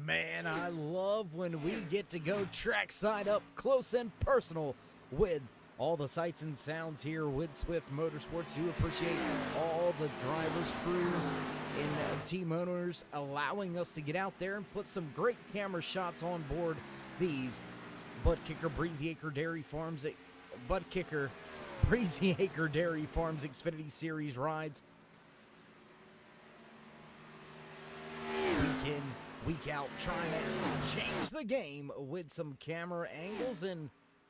Speaker 3: Man, I love when we get to go trackside up close and personal with all the sights and sounds here with Swift Motorsports. Do appreciate all the drivers, crews, and team owners allowing us to get out there and put some great camera shots on board these BUTTKICKER Breezy Acre Dairy Farms Xfinity Series rides. Week in, week out, trying to change the game with some camera angles. And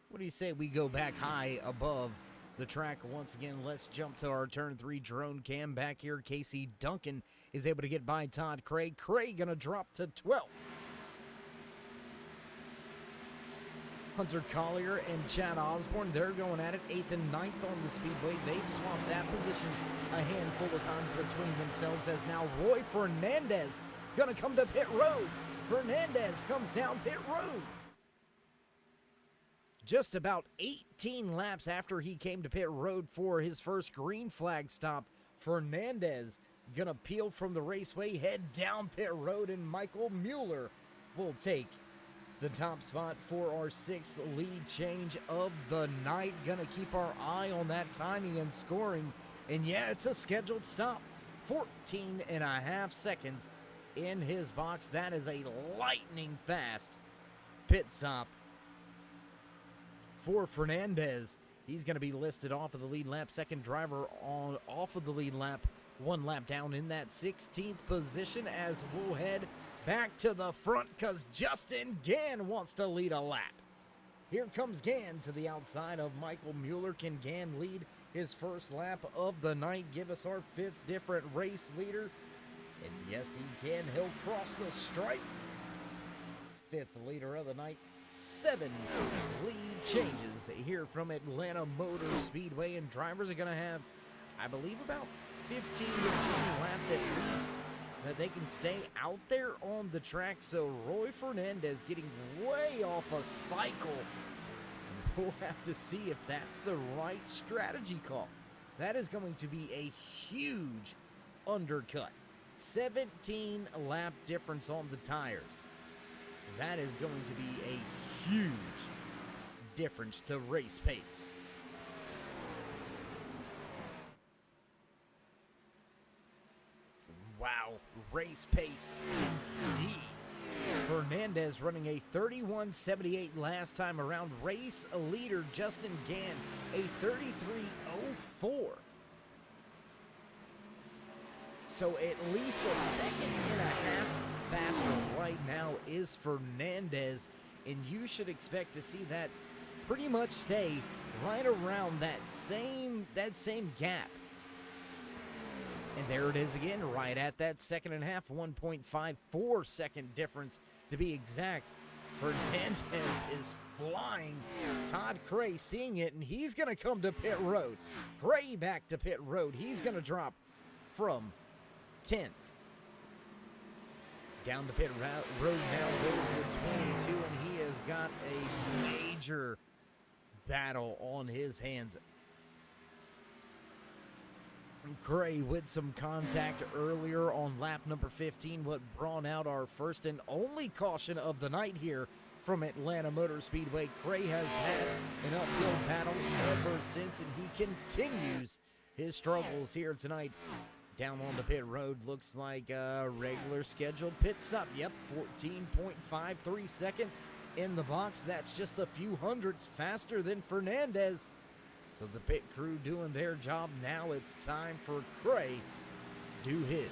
Speaker 3: what do you say we go back high above the track once again? Let's jump to our turn 3 drone cam back here. Casey Duncan is able to get by Todd Craig. Craig gonna drop to 12th. Hunter Collier and Chad Osborne, they're going at it 8th and 9th on the speedway. They've swapped that position a handful of times between themselves, as now Roy Fernandez gonna come to pit road. Fernandez comes down pit road. Just about 18 laps after he came to pit road for his first green flag stop, Fernandez gonna peel from the raceway, head down pit road, and Michael Mueller will take the top spot for our 6th lead change of the night. Gonna keep our eye on that timing and scoring. And yeah, it's a scheduled stop. 14 and a half seconds in his box. That is a lightning fast pit stop for Fernandez. He's going to be listed off of the lead lap. Second driver off of the lead lap. 1 lap down in that 16th position, as we'll head back to the front because Justin Gann wants to lead a lap. Here comes Gann to the outside of Michael Mueller. Can Gann lead his first lap of the night? Give us our 5th different race leader. And yes, he can. He'll cross the stripe. 5th leader of the night. 7 lead changes here from Atlanta Motor Speedway. And drivers are going to have, I believe, about 15 to 20 laps at least that they can stay out there on the track. So Roy Fernandez getting way off a cycle. We'll have to see if that's the right strategy call. That is going to be a huge undercut. 17 lap difference on the tires. that is going to be a huge difference to race pace. Wow, race pace indeed. Fernandez running a 31.78 last time around. Race leader Justin Gann a 33.04. So at least a second and a half faster right now is Fernandez, and you should expect to see that pretty much stay right around that same gap. And there it is again, right at that second and a half, 1.54 second difference to be exact. Fernandez is flying. Todd Cray seeing it, and he's going to come to pit road. Cray back to pit road. He's going to drop from 10th. Down the pit road now goes the 22, and he has got a major battle on his hands. Cray with some contact earlier on lap number 15, what brought out our first and only caution of the night here from Atlanta Motor Speedway. Cray has had an uphill battle ever since, and he continues his struggles here tonight. Down on the pit road, looks like a regular scheduled pit stop. Yep, 14.53 seconds in the box. That's just a few hundredths faster than Fernandez. So the pit crew doing their job. Now it's time for Cray to do his.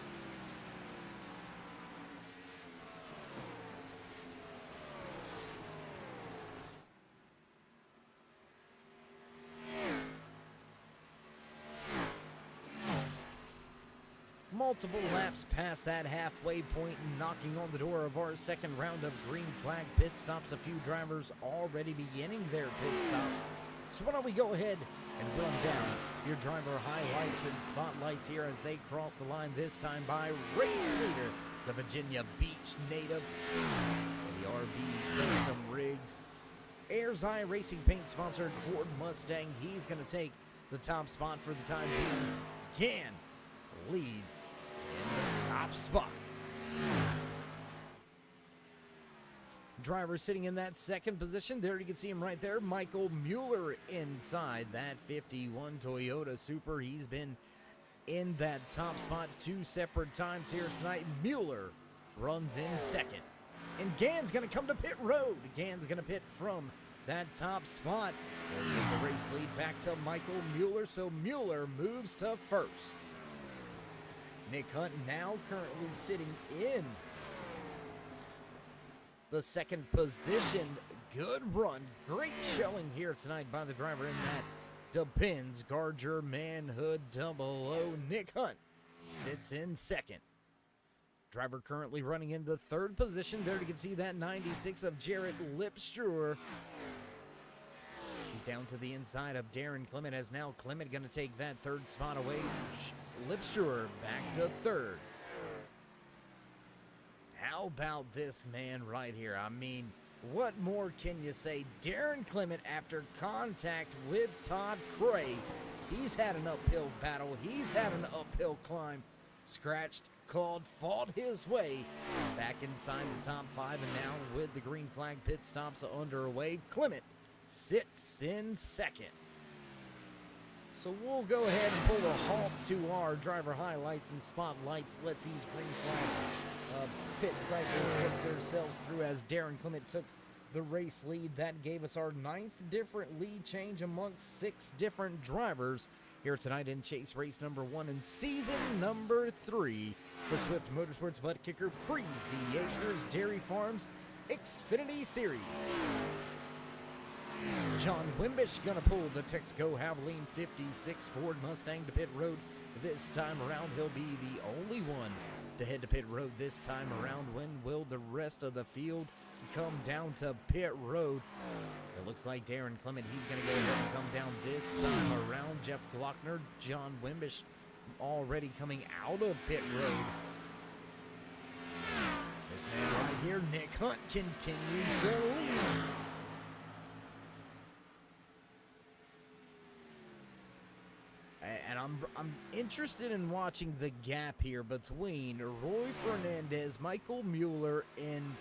Speaker 3: Multiple laps past that halfway point and knocking on the door of our second round of green flag pit stops. A few drivers already beginning their pit stops. So why don't we go ahead and run down your driver highlights and spotlights here as they cross the line, this time by race leader, the Virginia Beach native, the RB Custom Rigs. Ayers Eye Racing Paint sponsored Ford Mustang. He's going to take the top spot for the time being. Gann leads in the top spot. Driver sitting in that second position. There you can see him right there. Michael Mueller inside that 51 Toyota Supra. He's been in that top spot 2 separate times here tonight. Mueller runs in second. And Gann's going to come to pit road. Gann's going to pit from that top spot. We'll give the race lead back to Michael Mueller, so Mueller moves to first. Nick Hunt now currently sitting in the second position. Good run. Great showing here tonight by the driver in that Depends Garger Manhood 00. Nick Hunt sits in second. Driver currently running in the third position. There you can see that 96 of Jarrett Lipstruer. He's down to the inside of Darren Clement, as now Clement going to take that third spot away. Lipstruer back to third. How about this man right here? I mean, what more can you say? Darren Clement, after contact with Todd Cray, he's had an uphill battle. He's had an uphill climb. Scratched, clawed, fought his way back inside the top 5, and now with the green flag pit stops underway, Clement sits in second. So we'll go ahead and pull a halt to our driver highlights and spotlights. Let these green flag pit cycles work themselves through as Darren Clement took the race lead. That gave us our 9th different lead change amongst 6 different drivers here tonight in chase race number 1 and season number 3 for Swift Motorsports Butt Kicker Breezy Acres Dairy Farms Xfinity Series. John Wimbish gonna pull the Texaco Havoline 56 Ford Mustang to pit road this time around. He'll be the only one to head to pit road this time around. When will the rest of the field come down to pit road? It looks like Darren Clement, he's going to go ahead and come down this time around. Jeff Glockner, John Wimbish already coming out of pit road. This man right here, Nick Hunt, continues to lead. And I'm interested in watching the gap here between Roy Fernandez, Michael Mueller, and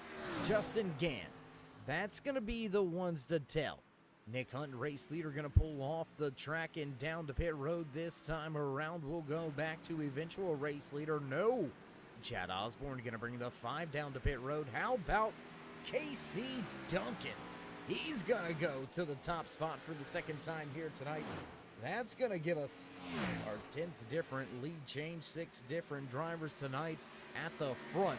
Speaker 3: Justin Gann. That's going to be the ones to tell. Nick Hunt, race leader, going to pull off the track and down to pit road this time around. We'll go back to eventual race leader. No. Chad Osborne going to bring the 5 down to pit road. How about Casey Duncan? He's going to go to the top spot for the second time here tonight. That's going to give us our 10th different lead change, 6 different drivers tonight at the front.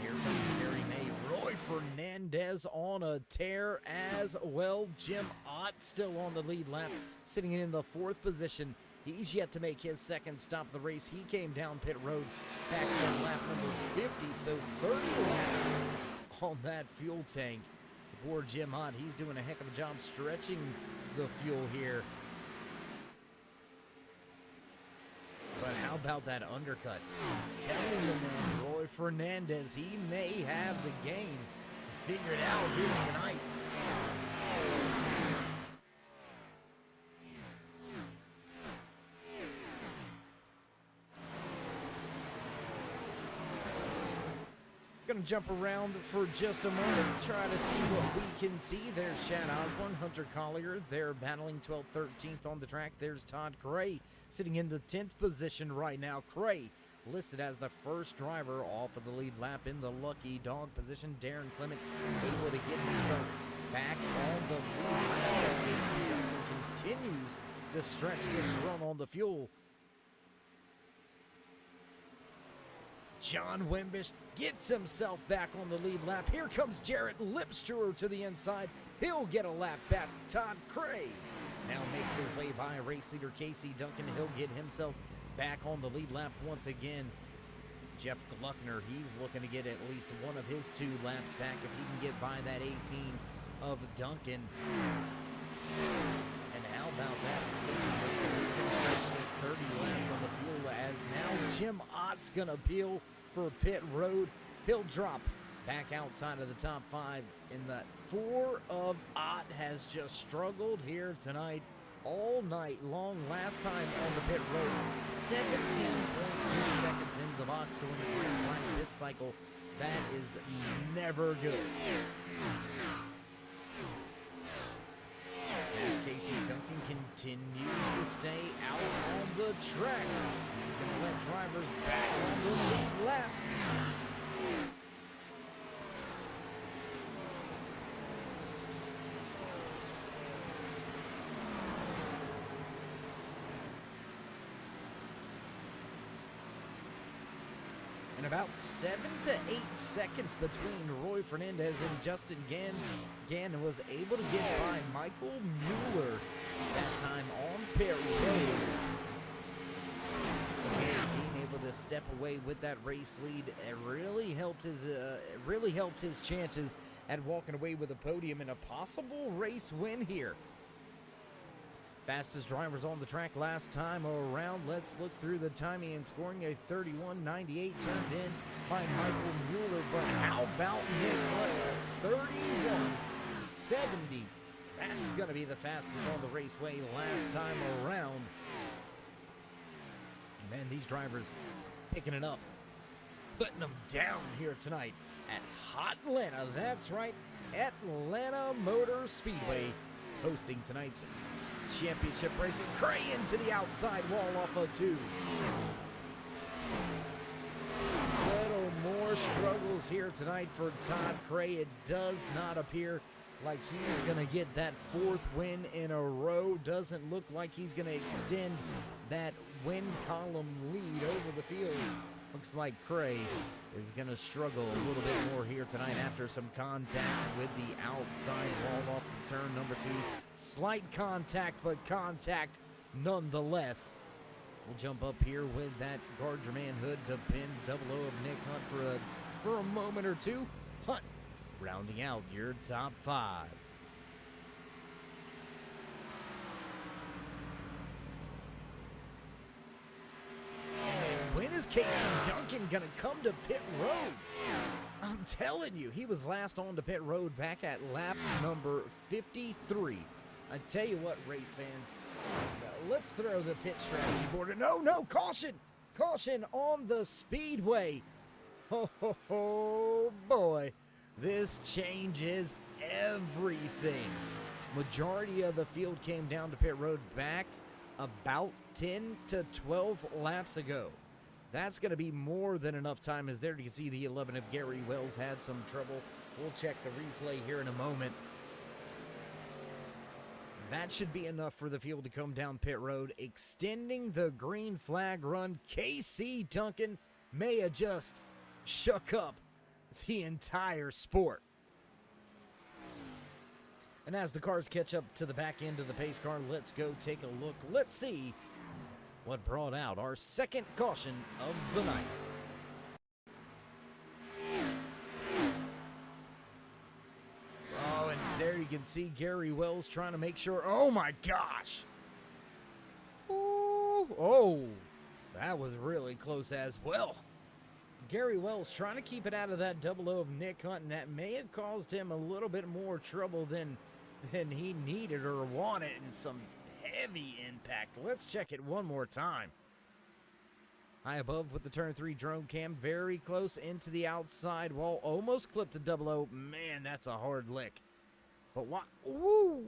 Speaker 3: Here comes Gary May. Roy Fernandez on a tear as well. Jim Ott still on the lead lap, sitting in the 4th position. He's yet to make his second stop of the race. He came down pit road back on lap number 50, so 30 laps on that fuel tank for Jim Ott. He's doing a heck of a job stretching the fuel here. But how about that undercut? Telling you, man, Roy Fernandez, he may have the game figured out here tonight. Gonna jump around for just a moment to try to see what we can see. There's Chad Osborne, Hunter Collier. They're battling 12th, 13th on the track. There's Todd Cray sitting in the 10th position right now. Cray listed as the first driver off of the lead lap in the lucky dog position. Darren Clement able to get himself back on the lead lap as Casey Duncan continues to stretch this run on the fuel. John Wimbish gets himself back on the lead lap. Here comes Jarrett Lipstruer to the inside. He'll get a lap back. Todd Cray now makes his way by race leader Casey Duncan. He'll get himself back on the lead lap once again. Jeff Gluckner, he's looking to get at least one of his 2 laps back if he can get by that 18 of Duncan. And how about that for Casey Duncan? He's going to stretch this 30 laps on the fuel as now Jim Ott's going to peel for pit road. He'll drop back outside of the top 5 in that 4 of Ott has just struggled here tonight all night long. Last time on the pit road, 17.2 seconds in the box during the qualifying pit cycle. That is never good. As Casey Duncan continues to stay out on the track, he's going to let drivers back on the lead lap. And about 7 to 8 seconds between Roy Fernandez and Justin Gann. Gann was able to get by Michael Mueller that time on pit road. So Gann being able to step away with that race lead, it really helped his chances at walking away with a podium and a possible race win here. Fastest drivers on the track last time around. Let's look through the timing and scoring. A 31.98 turned in by Michael Mueller. But how about Nick Hunt? 31.70. That's going to be the fastest on the raceway last time around. Man, these drivers picking it up, putting them down here tonight at Hot Atlanta. That's right, Atlanta Motor Speedway, hosting tonight's championship racing. Cray into the outside wall off of 2. Little more struggles here tonight for Todd Cray. It does not appear like he's going to get that 4th win in a row. Doesn't look like he's going to extend that win column lead over the field. Looks like Cray is going to struggle a little bit more here tonight after some contact with the outside wall off of turn number 2. Slight contact, but contact nonetheless. We'll jump up here with that Gardner Hood depends 00 of Nick Hunt for a moment or two. Hunt rounding out your top 5. When is Casey Duncan going to come to pit road? I'm telling you, he was last on to pit road back at lap number 53. I tell you what, race fans, let's throw the pit strategy board. No, caution! Caution on the speedway. Oh, boy. This changes everything. Majority of the field came down to pit road back about 10 to 12 laps ago. That's going to be more than enough time, as there you can see the 11 of Gary Wells had some trouble. We'll check the replay here in a moment. That should be enough for the field to come down pit road, extending the green flag run. Casey Duncan may have just shook up the entire sport. And as the cars catch up to the back end of the pace car, let's go take a look. Let's see what brought out our second caution of the night. Oh, and there you can see Gary Wells trying to make sure. Oh my gosh. Ooh, oh, that was really close as well. Gary Wells trying to keep it out of that double O of Nick Hunt, and that may have caused him a little bit more trouble than he needed or wanted, and some heavy impact. Let's check it one more time. High above with the turn 3 drone cam, very close into the outside wall, almost clipped a double O. Man, that's a hard lick. But what? Woo!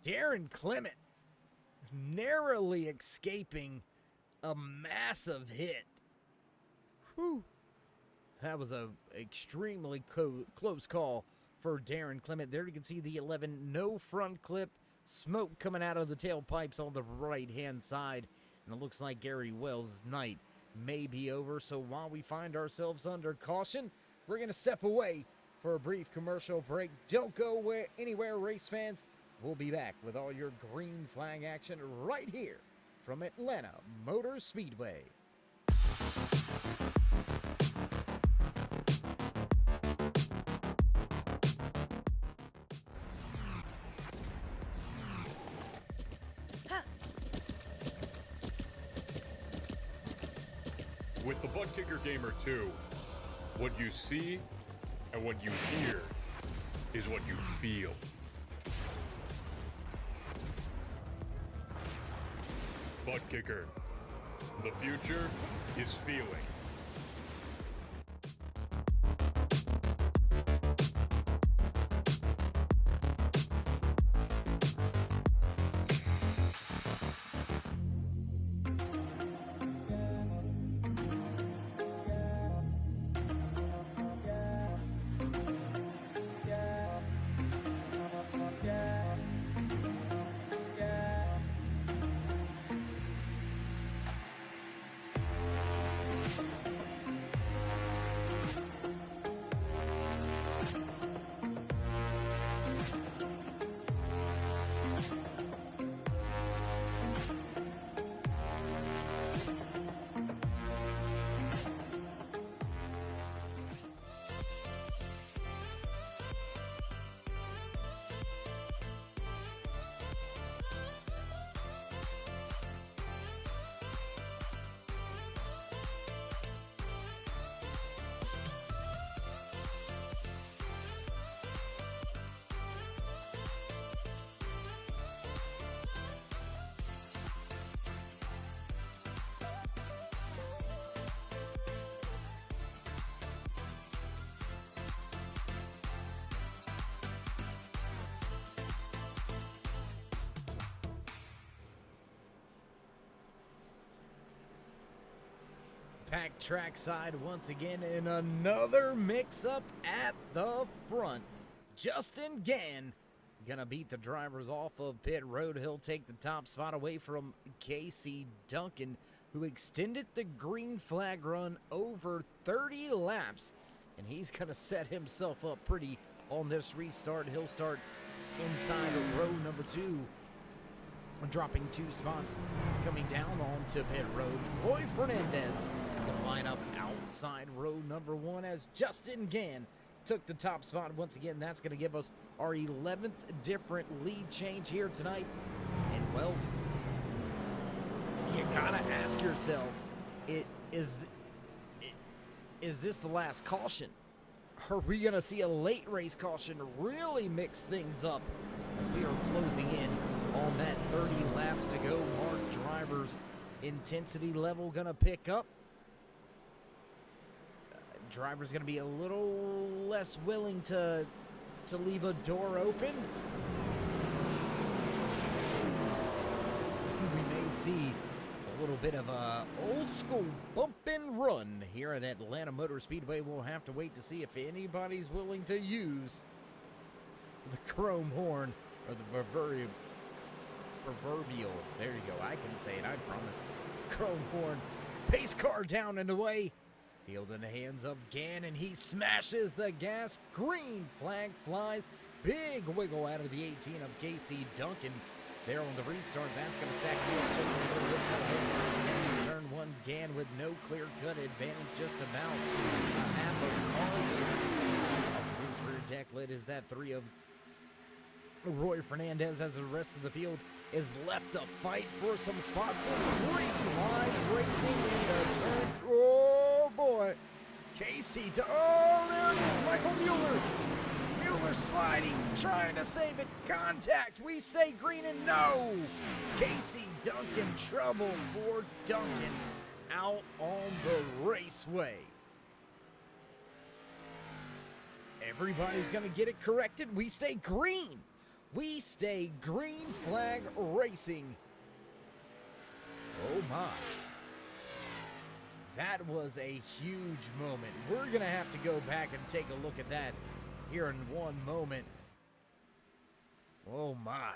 Speaker 3: Darren Clement narrowly escaping a massive hit. Whew. That was a extremely close call for Darren Clement. There you can see the 11, no front clip, smoke coming out of the tailpipes on the right-hand side. And it looks like Gary Wells' night may be over. So while we find ourselves under caution, we're going to step away for a brief commercial break. Don't go anywhere, race fans. We'll be back with all your green flag action right here from Atlanta Motor Speedway.
Speaker 1: With the Butt Kicker Gamer 2, what you see and what you hear is what you feel. Butt Kicker. The future is feeling.
Speaker 3: Packed trackside once again in another mix-up at the front. Justin Gann gonna beat the drivers off of pit road. He'll take the top spot away from Casey Duncan, who extended the green flag run over 30 laps. And he's gonna set himself up pretty on this restart. He'll start inside of row number 2, dropping 2 spots, coming down onto pit road. Roy Fernandez gonna line up outside row number 1 as Justin Gann took the top spot once again. That's gonna give us our 11th different lead change here tonight. And well, you gotta ask yourself, is this the last caution? Are we gonna see a late race caution really mix things up as we are closing in on that 30 laps to go mark? Drivers' intensity level gonna pick up. driver's going to be a little less willing to leave a door open. We may see a little bit of a old school bump and run here at Atlanta Motor Speedway. We'll have to wait to see if anybody's willing to use the chrome horn or the proverbial, there you go, I can say it, I promise, chrome horn. Pace car down and away. Field in the hands of Gannon. He smashes the gas. Green flag flies. Big wiggle out of the 18 of Casey Duncan. There on the restart. That's going to stack you up just a little bit more. Turn one, Gann with no clear-cut advantage. Just about a half a car there. Off of his rear deck lid is that 3 of Roy Fernandez, as the rest of the field is left to fight for some spots in green line racing in the turn. Oh boy, Casey, oh there it is, Michael Mueller. Mueller sliding, trying to save it, contact, we stay green and no. Casey Duncan, trouble for Duncan out on the raceway. Everybody's gonna get it corrected, we stay green. We stay green flag racing. Oh my. That was a huge moment. We're going to have to go back and take a look at that here in one moment. Oh my.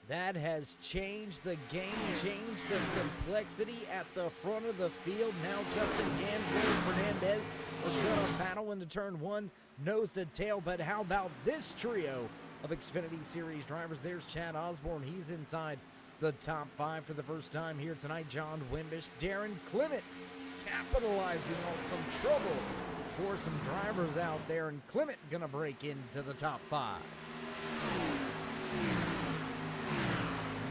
Speaker 3: That has changed the game, changed the complexity at the front of the field. Now Justin Gann, Fernandez are going to battle into turn one, nose to tail. But how about this trio of Xfinity Series drivers? There's Chad Osborne. He's inside the top 5 for the first time here tonight. John Wimbish, Darren Clement capitalizing on some trouble for some drivers out there, and Clement gonna break into the top 5.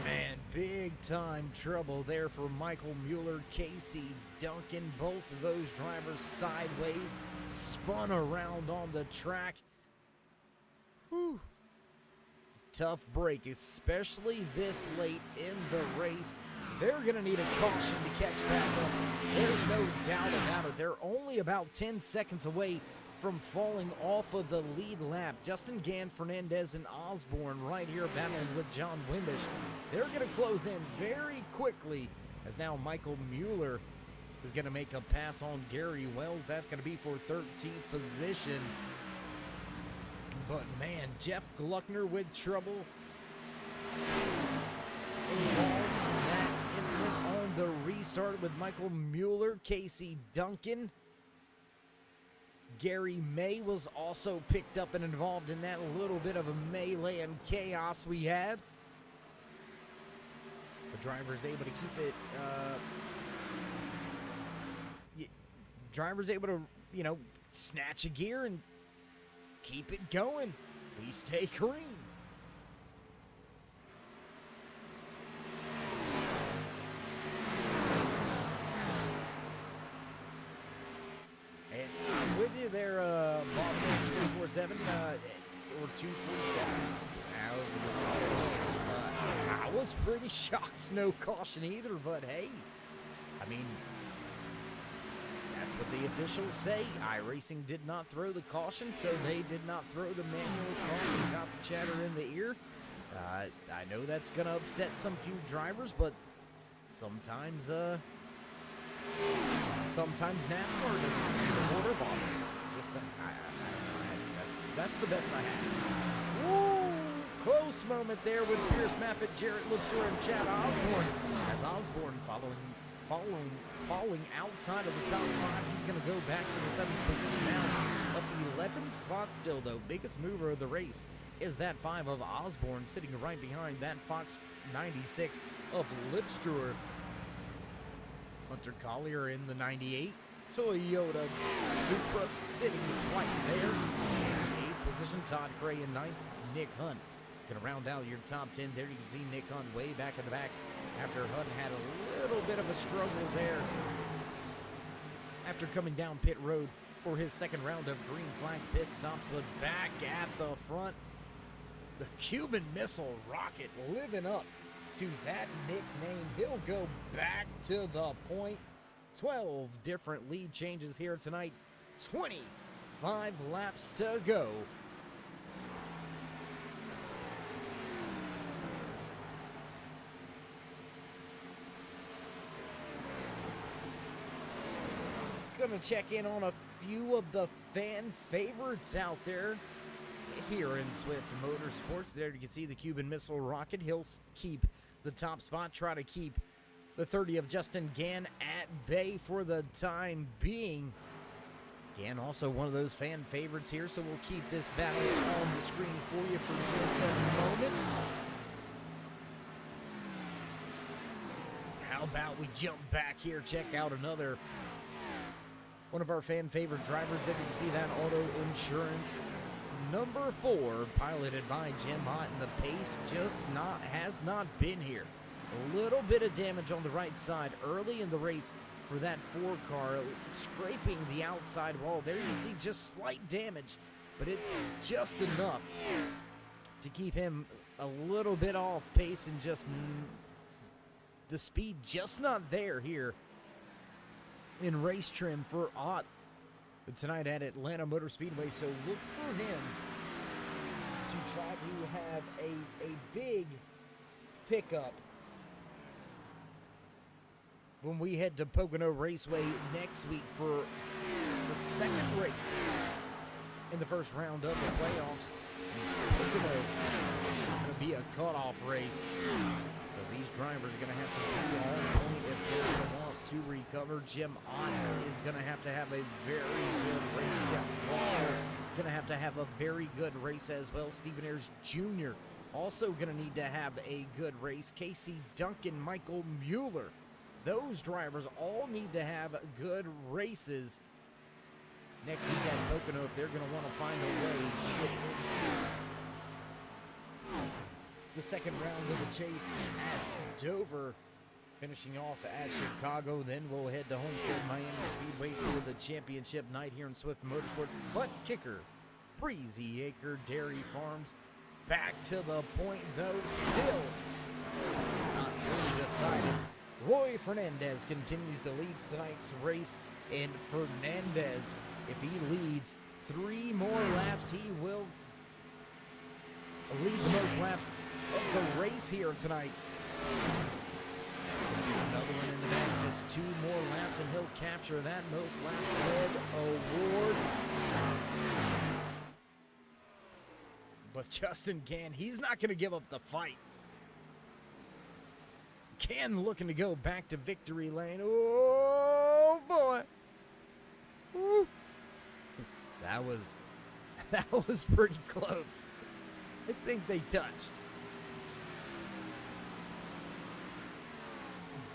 Speaker 3: Man, big time trouble there for Michael Mueller, Casey Duncan. Both of those drivers sideways, spun around on the track. Whew. Tough break, especially this late in the race. They're going to need a caution to catch back up. There's no doubt about it. They're only about 10 seconds away from falling off of the lead lap. Justin Gann, Fernandez, and Osborne right here battling with John Wimbish. They're going to close in very quickly, as now Michael Mueller is going to make a pass on Gary Wells. That's going to be for 13th position. But man, Jeff Gluckner with trouble involved in that incident on the restart with Michael Mueller, Casey Duncan. Gary May was also picked up and involved in that little bit of a melee and chaos we had. The driver's able to keep it, driver's able to, snatch a gear and keep it going. We stay green. And I'm with you there, Boss Man 24/7, or 247. I was pretty shocked, no caution either, but hey, I mean, that's what the officials say. iRacing did not throw the caution, so they did not throw the manual caution. Got the chatter in the ear. I know that's going to upset some few drivers, but sometimes NASCAR doesn't see the water bottles. Just saying, that's the best I have. Woo! Close moment there with Pierce Maffitt, Jarrett Lister, and Chad Osborne. As Osborne falling outside of the top 5, he's going to go back to the 7th position now. Up 11 spots still, though. Biggest mover of the race is that 5 of Osborne, sitting right behind that Fox 96 of Lipster. Hunter Collier in the 98. Toyota Supra sitting right there. In the 8th position, Todd Gray in 9th. Nick Hunt going to round out your top 10 there. You can see Nick Hunt way back in the back after Hunt had a little bit of a struggle there after coming down pit road for his second round of green flag pit stops. But back at the front, the Cuban Missile Rocket living up to that nickname. He'll go back to the point. 12 different lead changes here tonight 25 laps to go. Gonna check in on a few of the fan favorites out there here in Swift Motorsports. There you can see the Cuban Missile Rocket. He'll keep the top spot, try to keep the 30 of Justin Gann at bay for the time being. Gann also one of those fan favorites here, so we'll keep this battle on the screen for you for just a moment. How about we jump back here, check out another one of our fan favorite drivers. There you can see that Auto Insurance number 4, piloted by Jim Ott, and the pace just has not been here. A little bit of damage on the right side early in the race for that 4 car, scraping the outside wall. There you can see just slight damage, but it's just enough to keep him a little bit off pace, and just the speed just not there here in race trim for Ott tonight at Atlanta Motor Speedway. So look for him to try to have a big pickup when we head to Pocono Raceway next week for the second race in the first round of the playoffs. Pocono is going to be a cutoff race, so these drivers are going to have to be on point if they're going to want to recover. Jim Ott is going to have a very good race. Jeff Walker is going to have a very good race as well. Stephen Ayers Jr. also going to need to have a good race. Casey Duncan, Michael Mueller, those drivers all need to have good races next week at Pocono if they're going to want to find a way to get into the second round of the chase at Dover, finishing off at Chicago. Then we'll head to Homestead Miami Speedway for the championship night here in Swift Motorsports. Butt kicker, Breezy Acre Dairy Farms. Back to the point, though, still not fully decided. Roy Fernandez continues to lead tonight's race, and Fernandez, if he leads 3 more laps, he will lead the most laps of the race here tonight. Another one in the back, just 2 more laps, and he'll capture that most laps led award. But Justin Gann, he's not going to give up the fight. Gann looking to go back to victory lane. Oh boy. Woo. That was pretty close. I think they touched.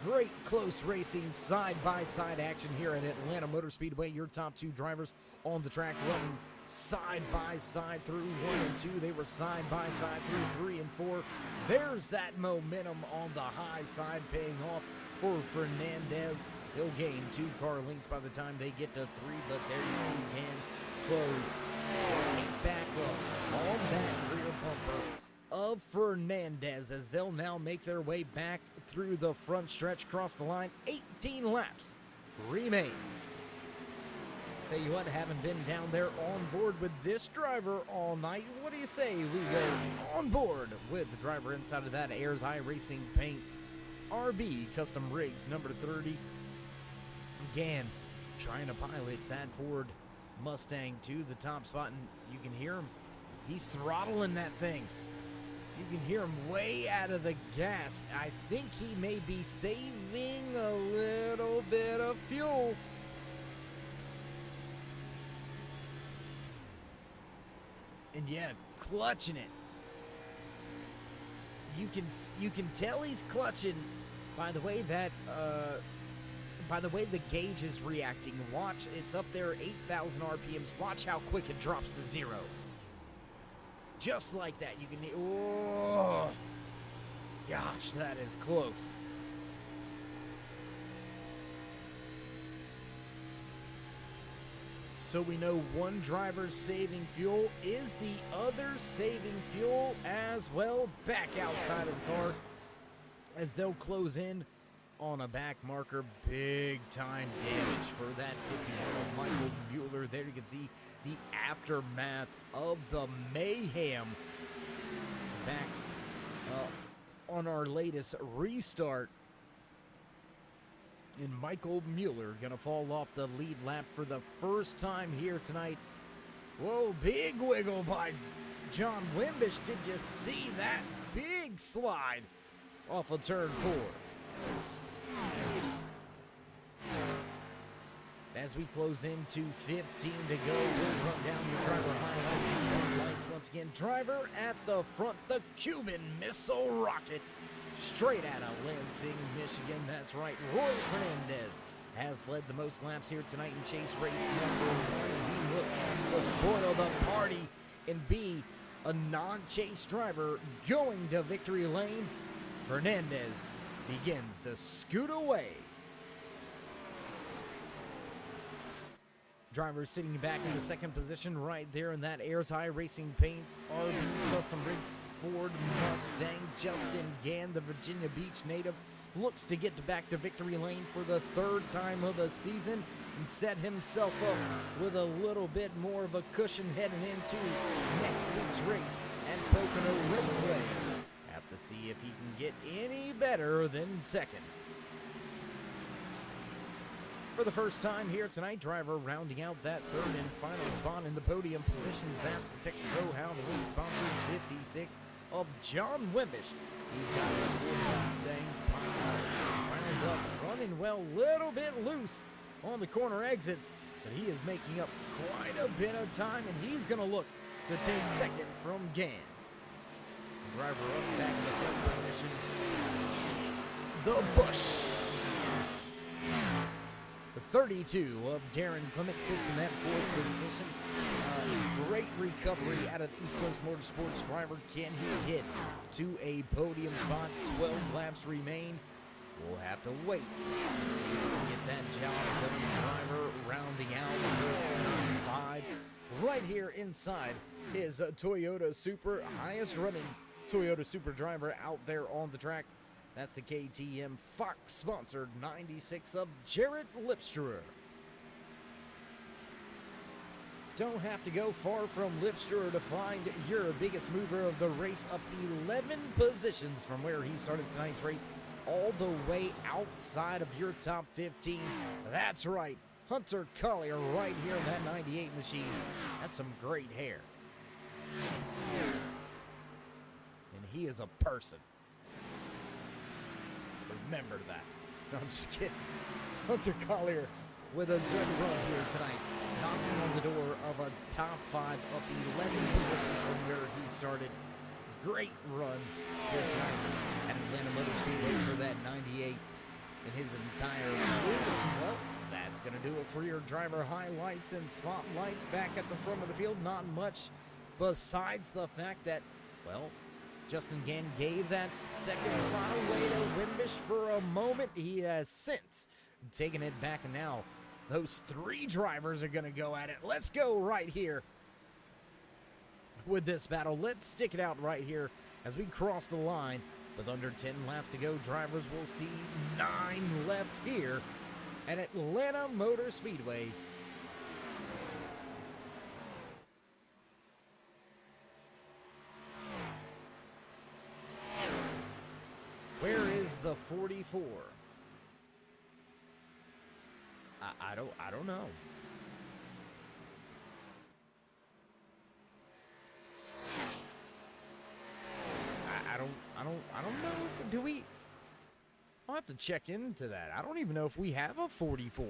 Speaker 3: Great close racing, side-by-side action here at Atlanta Motor Speedway. Your top 2 drivers on the track running side-by-side through 1 and 2. They were side-by-side through 3 and 4. There's that momentum on the high side paying off for Fernandez. He'll gain 2 car lengths by the time they get to 3, but there you see Gann closed right back up on that rear bumper of Fernandez as they'll now make their way back through the front stretch, across the line. 18 laps remain. Tell you what, haven't been down there on board with this driver all night. What do you say we go on board with the driver inside of that Ayers iRacing Paints RB Custom Rigs number 30. Gann trying to pilot that Ford Mustang to the top spot, and you can hear him. He's throttling that thing. You can hear him way out of the gas. I think he may be saving a little bit of fuel. And yeah, clutching it. You can tell he's clutching by the way that the gauge is reacting. Watch, it's up there 8,000 RPMs. Watch how quick it drops to 0. Just like that, you can. Oh, gosh, that is close. So we know one driver's saving fuel. Is the other saving fuel as well? Back outside of the car as they'll close in on a back marker. Big time damage for that 51 Michael Mueller. There you can see the aftermath of the mayhem back on our latest restart. And Michael Mueller gonna fall off the lead lap for the first time here tonight. Whoa, big wiggle by John Wimbish. Did you see that? Big slide off of turn 4. As we close into 15 to go, we'll run down your driver highlights and spotlights once again. Driver at the front, the Cuban Missile Rocket, straight out of Lansing, Michigan. That's right, Roy Fernandez has led the most laps here tonight in chase race number 1. He looks to spoil the party and be a non-chase driver going to victory lane. Fernandez begins to scoot away. Driver sitting back in the second position right there in that Airs High Racing Paints RB Custom Rigs Ford Mustang. Justin Gann, the Virginia Beach native, looks to get back to victory lane for the third time of the season and set himself up with a little bit more of a cushion heading into next week's race at Pocono Raceway. Have to see if he can get any better than second. For the first time here tonight, driver rounding out that third and final spot in the podium positions. That's the Texaco Hound lead sponsor, 56 of John Wimbish. He's got his Ford Mustang piled up, running well, little bit loose on the corner exits, but he is making up quite a bit of time, and he's going to look to take second from Gann. Driver up back in the third position, the Bush. The 32 of Darren Clement sits in that fourth position. Great recovery out of the East Coast Motorsports driver. Can he get to a podium spot? 12 laps remain. We'll have to wait and see if we can get that job done. Driver rounding out the top 5 right here inside his Toyota Supra. Highest running Toyota Supra driver out there on the track. That's the KTM Fox-sponsored 96 of Jared Lipstruer. Don't have to go far from Lipstruer to find your biggest mover of the race, up 11 positions from where he started tonight's race, all the way outside of your top 15. That's right, Hunter Collier right here in that 98 machine. That's some great hair. And he is a person. Remember that. No, I'm just kidding. Hunter Collier with a good run here tonight, knocking on the door of a top 5, up 11 positions from where he started. Great run here tonight at Atlanta Motor Speedway for that 98 in his entire career. Well, that's going to do it for your driver highlights and spotlights. Back at the front of the field, not much besides the fact that, well, Justin Gann gave that second spot away to Wimbish for a moment. He has since taken it back, and now those 3 drivers are going to go at it. Let's go right here with this battle. Let's stick it out right here as we cross the line. With under 10 laps to go, drivers will see 9 left here at Atlanta Motor Speedway. Where is the 44? I don't know. I don't know. Do we? I'll have to check into that. I don't even know if we have a 44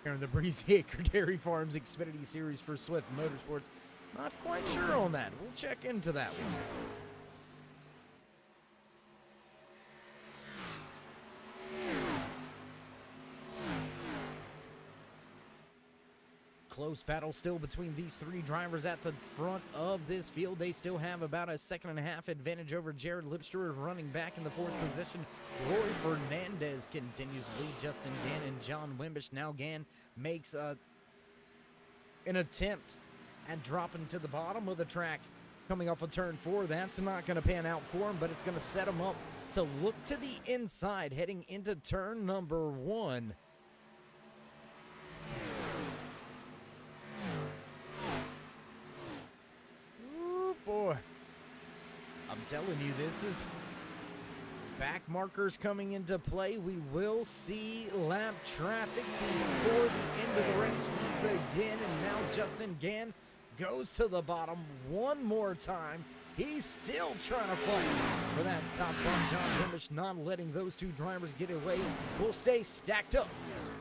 Speaker 3: here in the Breezy Acre Dairy Farms Xfinity Series for Swift Motorsports. Not quite sure on that. We'll check into that one. Close battle still between these 3 drivers at the front of this field. They still have about a 1.5 second advantage over Jared Lipstruer, running back in the 4th position. Roy Fernandez continues to lead Justin Gann and John Wimbish. Now Gann makes an attempt at dropping to the bottom of the track coming off of turn 4. That's not going to pan out for him, but it's going to set him up to look to the inside heading into turn number 1. Ooh, boy. I'm telling you, this is back markers coming into play. We will see lap traffic before the end of the race once again. And now Justin Gann goes to the bottom one more time. He's still trying to fight for that top spot. John Wimbish not letting those two drivers get away. Will stay stacked up.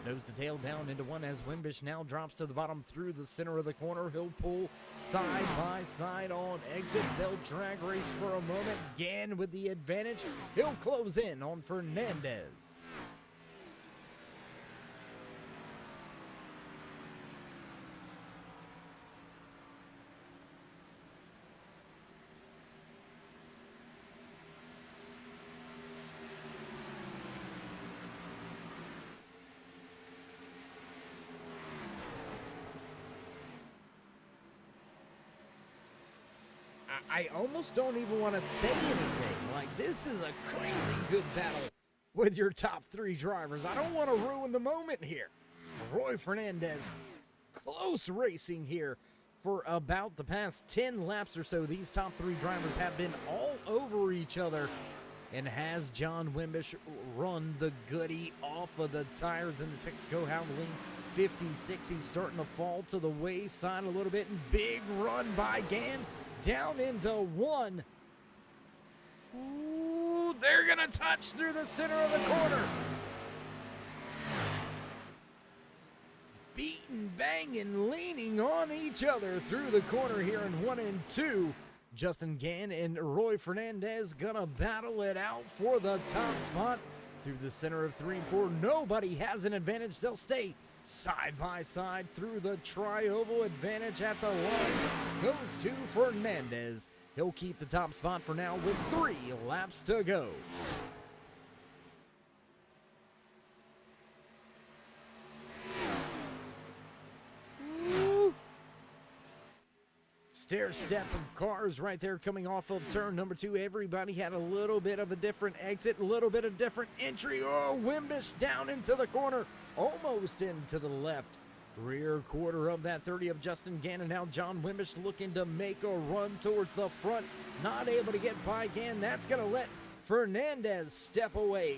Speaker 3: Nose to tail down into one as Wimbish now drops to the bottom through the center of the corner. He'll pull side by side on exit. They'll drag race for a moment. Gann with the advantage. He'll close in on Fernandez. I almost don't even want to say anything. Like, this is a crazy good battle with your top 3 drivers. I don't want to ruin the moment here. Roy Fernandez, close racing here for about the past 10 laps or so. These top 3 drivers have been all over each other. And has John Wimbish run the goodie off of the tires in the Texaco Havoline 56? He's starting to fall to the wayside a little bit. And big run by Gann. Down into 1. Ooh, they're going to touch through the center of the corner. Beating, banging, leaning on each other through the corner here in 1 and 2. Justin Gann and Roy Fernandez going to battle it out for the top spot through the center of 3 and 4. Nobody has an advantage. They'll stay side by side through the tri-oval. Advantage at the line goes to Fernandez. He'll keep the top spot for now with 3 laps to go. Stair step of cars right there coming off of turn number 2. Everybody had a little bit of a different exit, a little bit of different entry. Oh, Wimbish down into the corner, almost into the left rear quarter of that 30 of Justin Gann. And now John Wimbish looking to make a run towards the front. Not able to get by Gann. That's going to let Fernandez step away.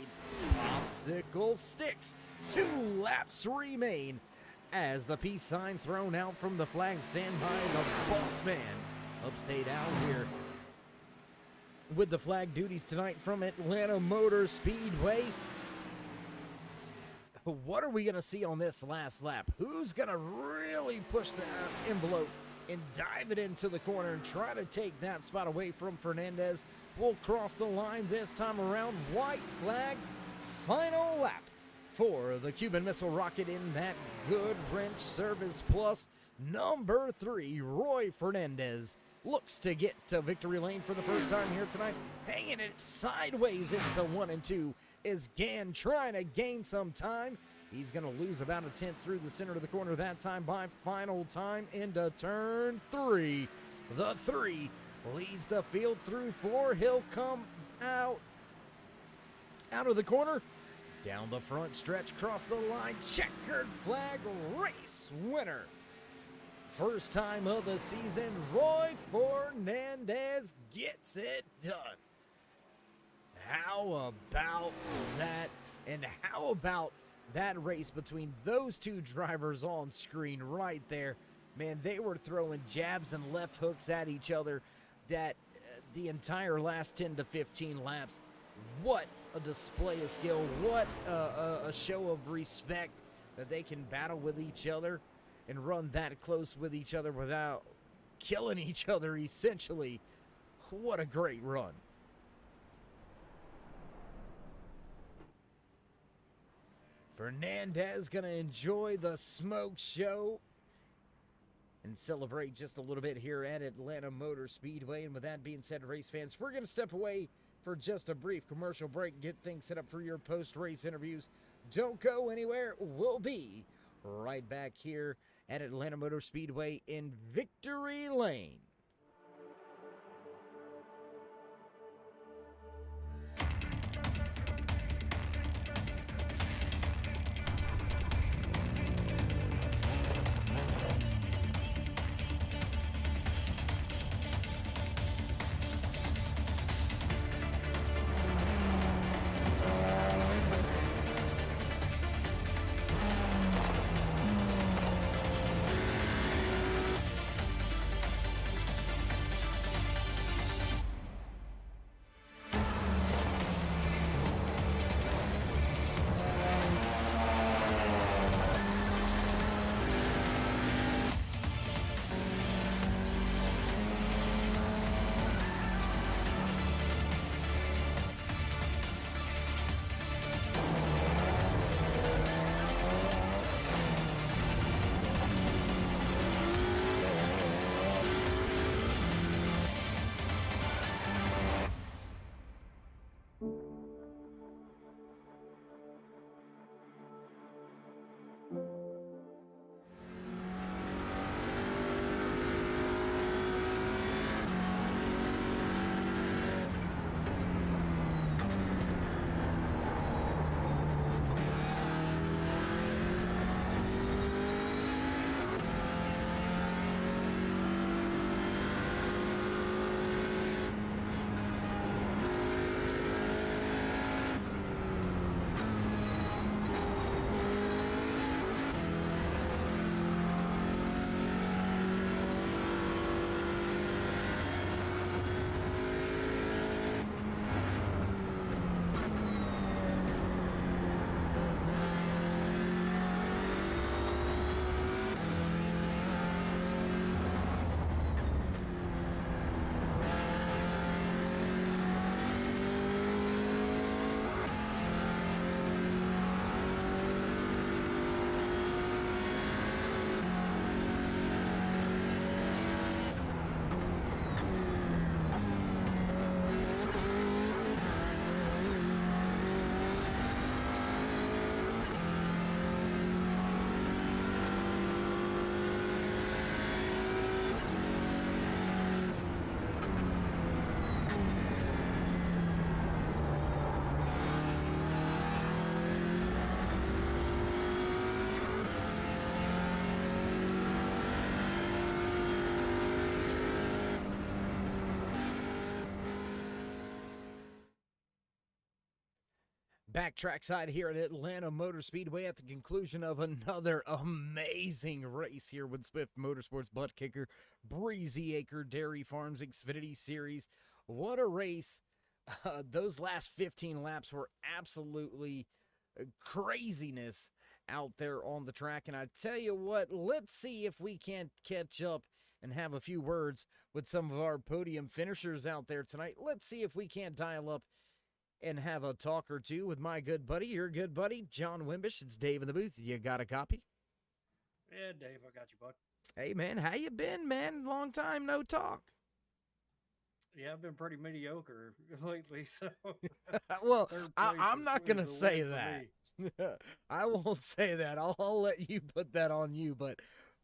Speaker 3: Popsicle sticks. 2 laps remain as the peace sign thrown out from the flag stand by the boss man. Upstate out here with the flag duties tonight from Atlanta Motor Speedway. What are we going to see on this last lap? Who's going to really push the envelope and dive it into the corner and try to take that spot away from Fernandez? We'll cross the line this time around. White flag, final lap for the Cuban Missile Rocket in that good wrench service plus. Number 3, Roy Fernandez looks to get to victory lane for the first time here tonight. Hanging it sideways into 1 and 2 is Gann trying to gain some time. He's going to lose about a tenth through the center of the corner that time by final time into turn 3. The 3 leads the field through 4. He'll come out of the corner. Down the front stretch, across the line, checkered flag, race winner. First time of the season, Roy Fernandez gets it done. How about that? And how about that race between those 2 drivers on screen right there? Man, they were throwing jabs and left hooks at each other that the entire last 10 to 15 laps. What a display of skill. What a show of respect that they can battle with each other and run that close with each other without killing each other, essentially. What a great run. Fernandez going to enjoy the smoke show and celebrate just a little bit here at Atlanta Motor Speedway. And with that being said, race fans, we're going to step away for just a brief commercial break, get things set up for your post-race interviews. Don't go anywhere. We'll be right back here at Atlanta Motor Speedway in Victory Lane. Back trackside here at Atlanta Motor Speedway at the conclusion of another amazing race here with Swift Motorsports Butt Kicker, Breezy Acre Dairy Farms Xfinity Series. What a race. Those last 15 laps were absolutely craziness out there on the track. And I tell you what, let's see if we can't catch up and have a few words with some of our podium finishers out there tonight. Let's see if we can't dial up and have a talk or two with my good buddy, your good buddy, John Wimbish. It's Dave in the booth. You got a copy?
Speaker 6: Yeah, Dave, I got you, bud.
Speaker 3: Hey, man, how you been, man? Long time no talk.
Speaker 6: Yeah, I've been pretty mediocre lately, so.
Speaker 3: Well,
Speaker 6: third place
Speaker 3: I'm
Speaker 6: is-
Speaker 3: not going to
Speaker 6: is a
Speaker 3: say
Speaker 6: win for
Speaker 3: that.
Speaker 6: me.
Speaker 3: I won't say that. I'll let you put that on you. But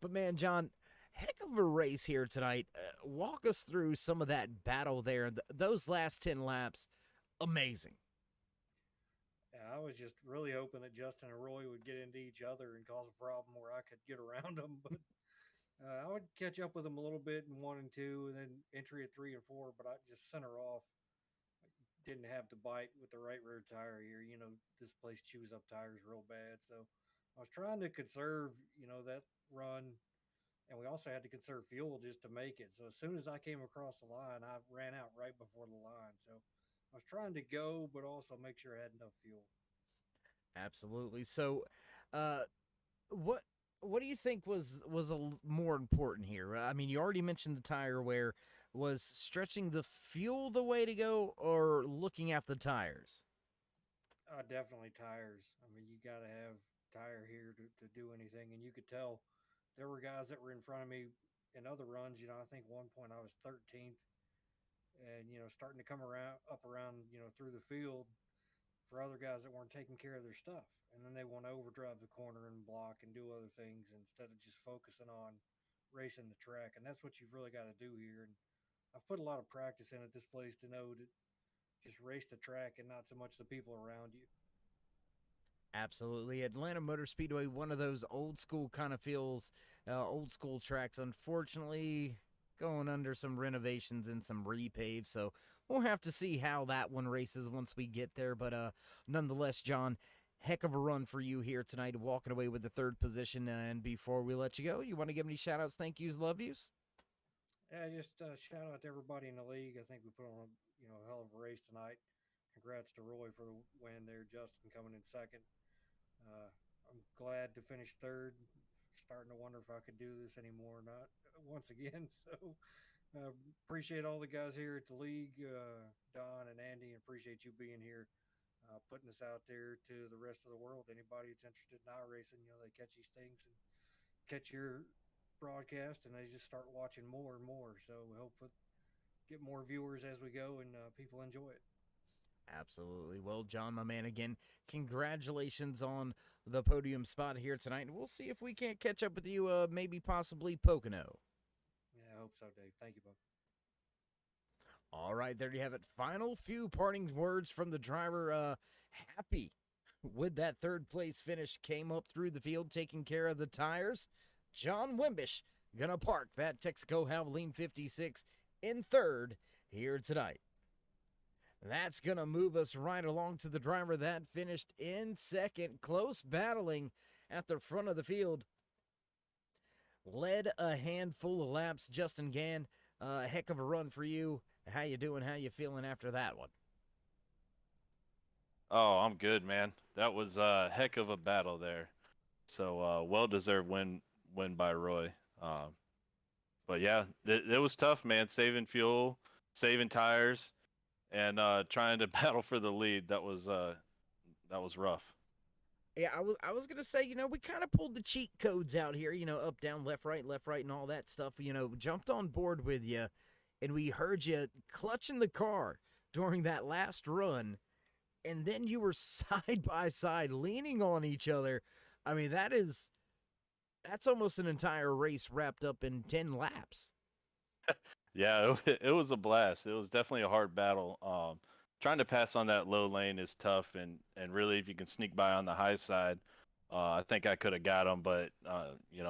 Speaker 3: man, John, heck of a race here tonight. Walk us through some of that battle there. Those last 10 laps, amazing.
Speaker 6: Yeah, I was just really hoping that Justin and Roy would get into each other and cause a problem where I could get around them, but I would catch up with them a little bit in 1 and 2, and then entry at 3 and 4. But I just center off. Didn't have to bite with the right rear tire here. You know, this place chews up tires real bad, so I was trying to conserve, that run, and we also had to conserve fuel just to make it. So as soon as I came across the line, I ran out right before the line. So I was trying to go, but also make sure I had enough fuel.
Speaker 3: Absolutely. So, what do you think was more important here? I mean, you already mentioned the tire wear. Was stretching the fuel the way to go, or looking at the tires?
Speaker 6: Definitely tires. I mean, you got to have tire here to do anything. And you could tell there were guys that were in front of me in other runs. I think one point I was 13th, and starting to come up around through the field for other guys that weren't taking care of their stuff, and then they want to overdrive the corner and block and do other things instead of just focusing on racing the track. And that's what you've really got to do here. And I've put a lot of practice in at this place to know to just race the track and not so much the people around you.
Speaker 3: Absolutely. Atlanta Motor Speedway, one of those old school kind of feels, old school tracks. Unfortunately, going under some renovations and some repave. So we'll have to see how that one races once we get there. But nonetheless, John, heck of a run for you here tonight, walking away with the third position. And before we let you go, you want to give any shout outs, thank yous, love yous?
Speaker 6: Yeah, just shout out to everybody in the league. I think we put on a hell of a race tonight. Congrats to Roy for the win there. Justin coming in second. I'm glad to finish third. Starting to wonder if I could do this anymore or not once again. So appreciate all the guys here at the league, Don and Andy. Appreciate you being here, putting us out there to the rest of the world. Anybody that's interested in iRacing, they catch these things and catch your broadcast, and they just start watching more and more. So we hope to get more viewers as we go, and people enjoy it.
Speaker 3: Absolutely. Well, John, my man, again, congratulations on the podium spot here tonight. We'll see if we can't catch up with you, maybe possibly Pocono.
Speaker 6: Yeah, I hope so, Dave. Thank you, bud.
Speaker 3: All right, there you have it. Final few parting words from the driver. Happy with that third place finish. Came up through the field, taking care of the tires. John Wimbish gonna park that Texaco Havoline 56 in third here tonight. That's gonna move us right along to the driver that finished in second. Close battling at the front of the field. Led a handful of laps. Justin Gann, heck of a run for you. How you doing? How you feeling after that one?
Speaker 7: Oh, I'm good, man. That was a heck of a battle there. So well-deserved win by Roy. But yeah, it was tough, man. Saving fuel, saving tires, and trying to battle for the lead. That was rough.
Speaker 3: Yeah, I was gonna say, we kind of pulled the cheat codes out here, up, down, left, right, and all that stuff. Jumped on board with you, and we heard you clutching the car during that last run, and then you were side by side, leaning on each other. I mean, that's almost an entire race wrapped up in 10 laps.
Speaker 7: Yeah, it was a blast. It was definitely a hard battle. Trying to pass on that low lane is tough, and really, if you can sneak by on the high side, I think I could have got him, but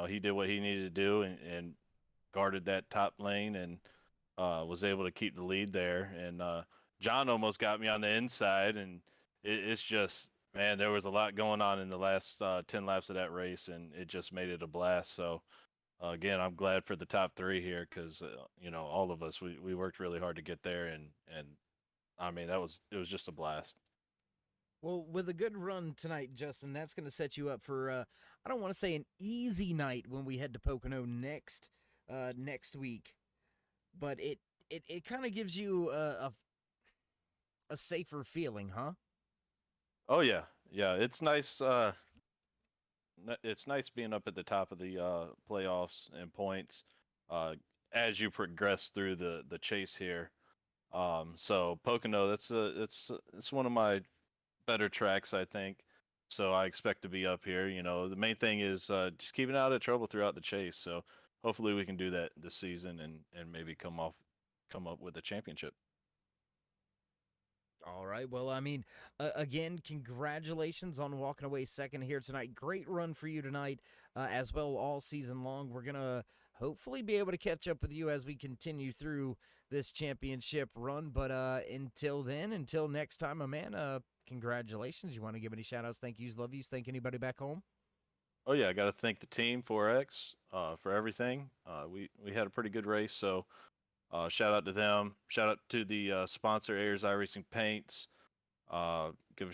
Speaker 7: he did what he needed to do and guarded that top lane and was able to keep the lead there. And John almost got me on the inside, and it's just, man, there was a lot going on in the last 10 laps of that race, and it just made it a blast. So again, I'm glad for the top three here because all of us we worked really hard to get there, and I mean it was just a blast.
Speaker 3: Well, with a good run tonight, Justin, that's going to set you up for I don't want to say an easy night when we head to Pocono next week, but it kind of gives you a safer feeling, huh?
Speaker 7: Oh yeah, yeah, it's nice. It's nice being up at the top of the playoffs and points as you progress through the chase here. So Pocono, it's one of my better tracks, I think. So I expect to be up here. The main thing is just keeping out of trouble throughout the chase. So hopefully we can do that this season and maybe come up with a championship.
Speaker 3: All right. Well, I mean, again, congratulations on walking away second here tonight. Great run for you tonight, as well all season long. We're gonna hopefully be able to catch up with you as we continue through this championship run. But until then, until next time, my man, congratulations. You want to give any shout outs, thank yous, love yous, thank anybody back home?
Speaker 7: Oh yeah, I got to thank the team 4X for everything. We had a pretty good race, so shout out to them. Shout out to the sponsor, Ayers iRacing Paints. Uh, give a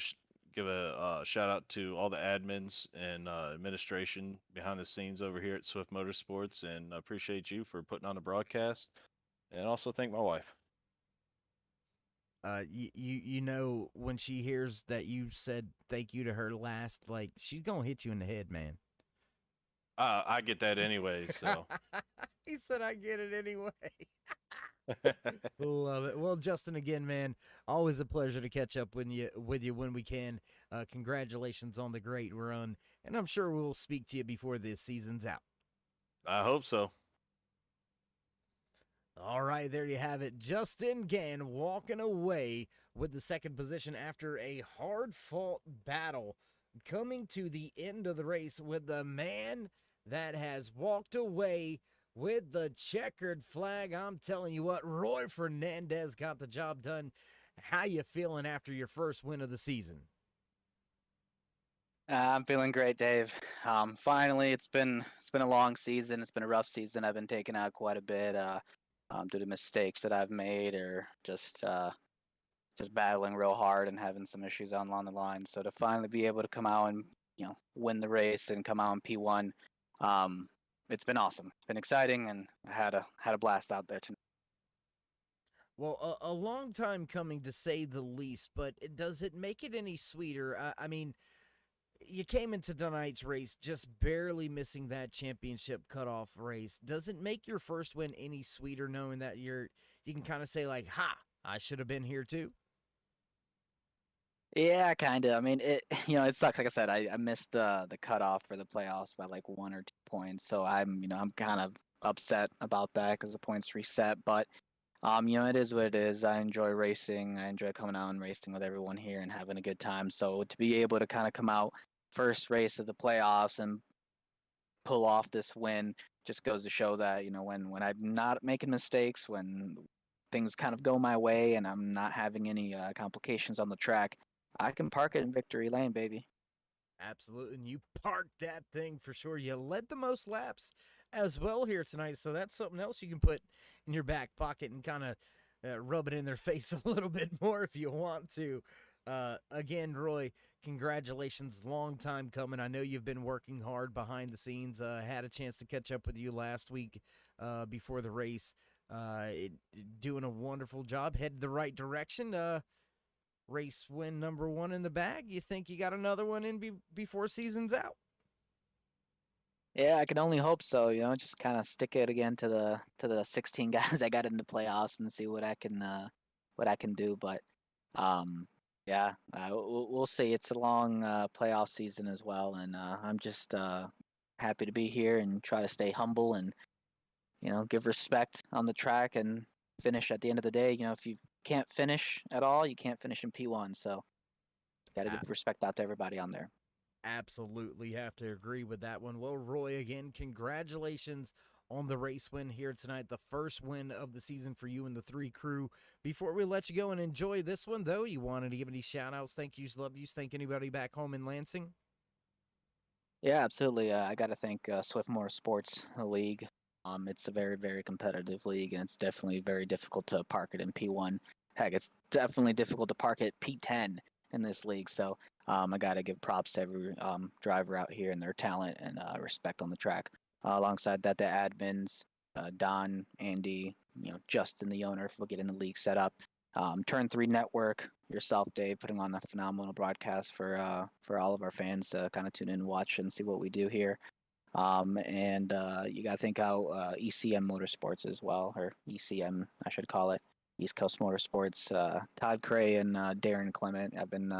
Speaker 7: give a shout out to all the admins and administration behind the scenes over here at Swift Motorsports, and I appreciate you for putting on the broadcast. And also thank my wife.
Speaker 3: You know when she hears that you said thank you to her last, like she's gonna hit you in the head, man.
Speaker 7: I get that anyways, so.
Speaker 3: He said I get it anyway. Love it. Well, Justin, again, man, always a pleasure to catch up with you when we can. Congratulations on the great run, and I'm sure we'll speak to you before this season's out.
Speaker 7: I hope so.
Speaker 3: All right, there you have it. Justin Gann walking away with the second position after a hard-fought battle, coming to the end of the race with the man that has walked away with the checkered flag. I'm telling you what, Roy Fernandez got the job done. How you feeling after your first win of the season?
Speaker 8: I'm feeling great, Dave. Finally, it's been a long season. It's been a rough season. I've been taken out quite a bit due to mistakes that I've made, or just battling real hard and having some issues along the line. So to finally be able to come out and win the race and come out in P1, it's been awesome. It's been exciting, and I had a blast out there tonight.
Speaker 3: Well, a long time coming to say the least, but does it make it any sweeter? I mean, you came into tonight's race just barely missing that championship cutoff race. Does it make your first win any sweeter knowing that you can kind of say like, "Ha, I should have been here too"?
Speaker 8: Yeah, kind of. I mean, it it sucks. Like I said, I missed the cutoff for the playoffs by like 1 or 2 points, so I'm kind of upset about that because the points reset. But it is what it is. I enjoy racing. I enjoy coming out and racing with everyone here and having a good time. So to be able to kind of come out first race of the playoffs and pull off this win just goes to show that when I'm not making mistakes, when things kind of go my way and I'm not having any complications on the track, I can park it in victory lane, baby.
Speaker 3: Absolutely, and you parked that thing for sure. You led the most laps as well here tonight, so that's something else you can put in your back pocket and kind of rub it in their face a little bit more if you want to. Again, Roy, congratulations. Long time coming. I know you've been working hard behind the scenes. Had a chance to catch up with you last week before the race. Doing a wonderful job. Headed the right direction. Race win number 1 in the bag. You think you got another one in before season's out?
Speaker 8: Yeah, I can only hope so. Just kind of stick it again to the 16 guys I got in the playoffs and see what I can do. But yeah, we'll see. It's a long playoff season as well, and I'm just happy to be here and try to stay humble and give respect on the track and finish at the end of the day. If you can't finish at all, you can't finish in P1. So got to give respect out to everybody on there.
Speaker 3: Absolutely have to agree with that one. Well, Roy, again, congratulations on the race win here tonight, the first win of the season for you and the 3 crew. Before we let you go and enjoy this one, though, you wanted to give any shout-outs, thank yous, love yous, thank anybody back home in Lansing?
Speaker 8: Yeah, absolutely. I got to thank Swift Motorsports League. It's a very, very competitive league, and it's definitely very difficult to park it in P1. Heck, it's definitely difficult to park it P10 in this league. So I got to give props to every driver out here and their talent and respect on the track. Alongside that, the admins, Don, Andy, Justin, the owner, for getting the league set up. Turn 3 Network, yourself, Dave, putting on a phenomenal broadcast for all of our fans to kind of tune in, watch, and see what we do here. And you got to think out ECM Motorsports as well, or ECM, I should call it, East Coast Motorsports. Todd Cray and Darren Clement. I've been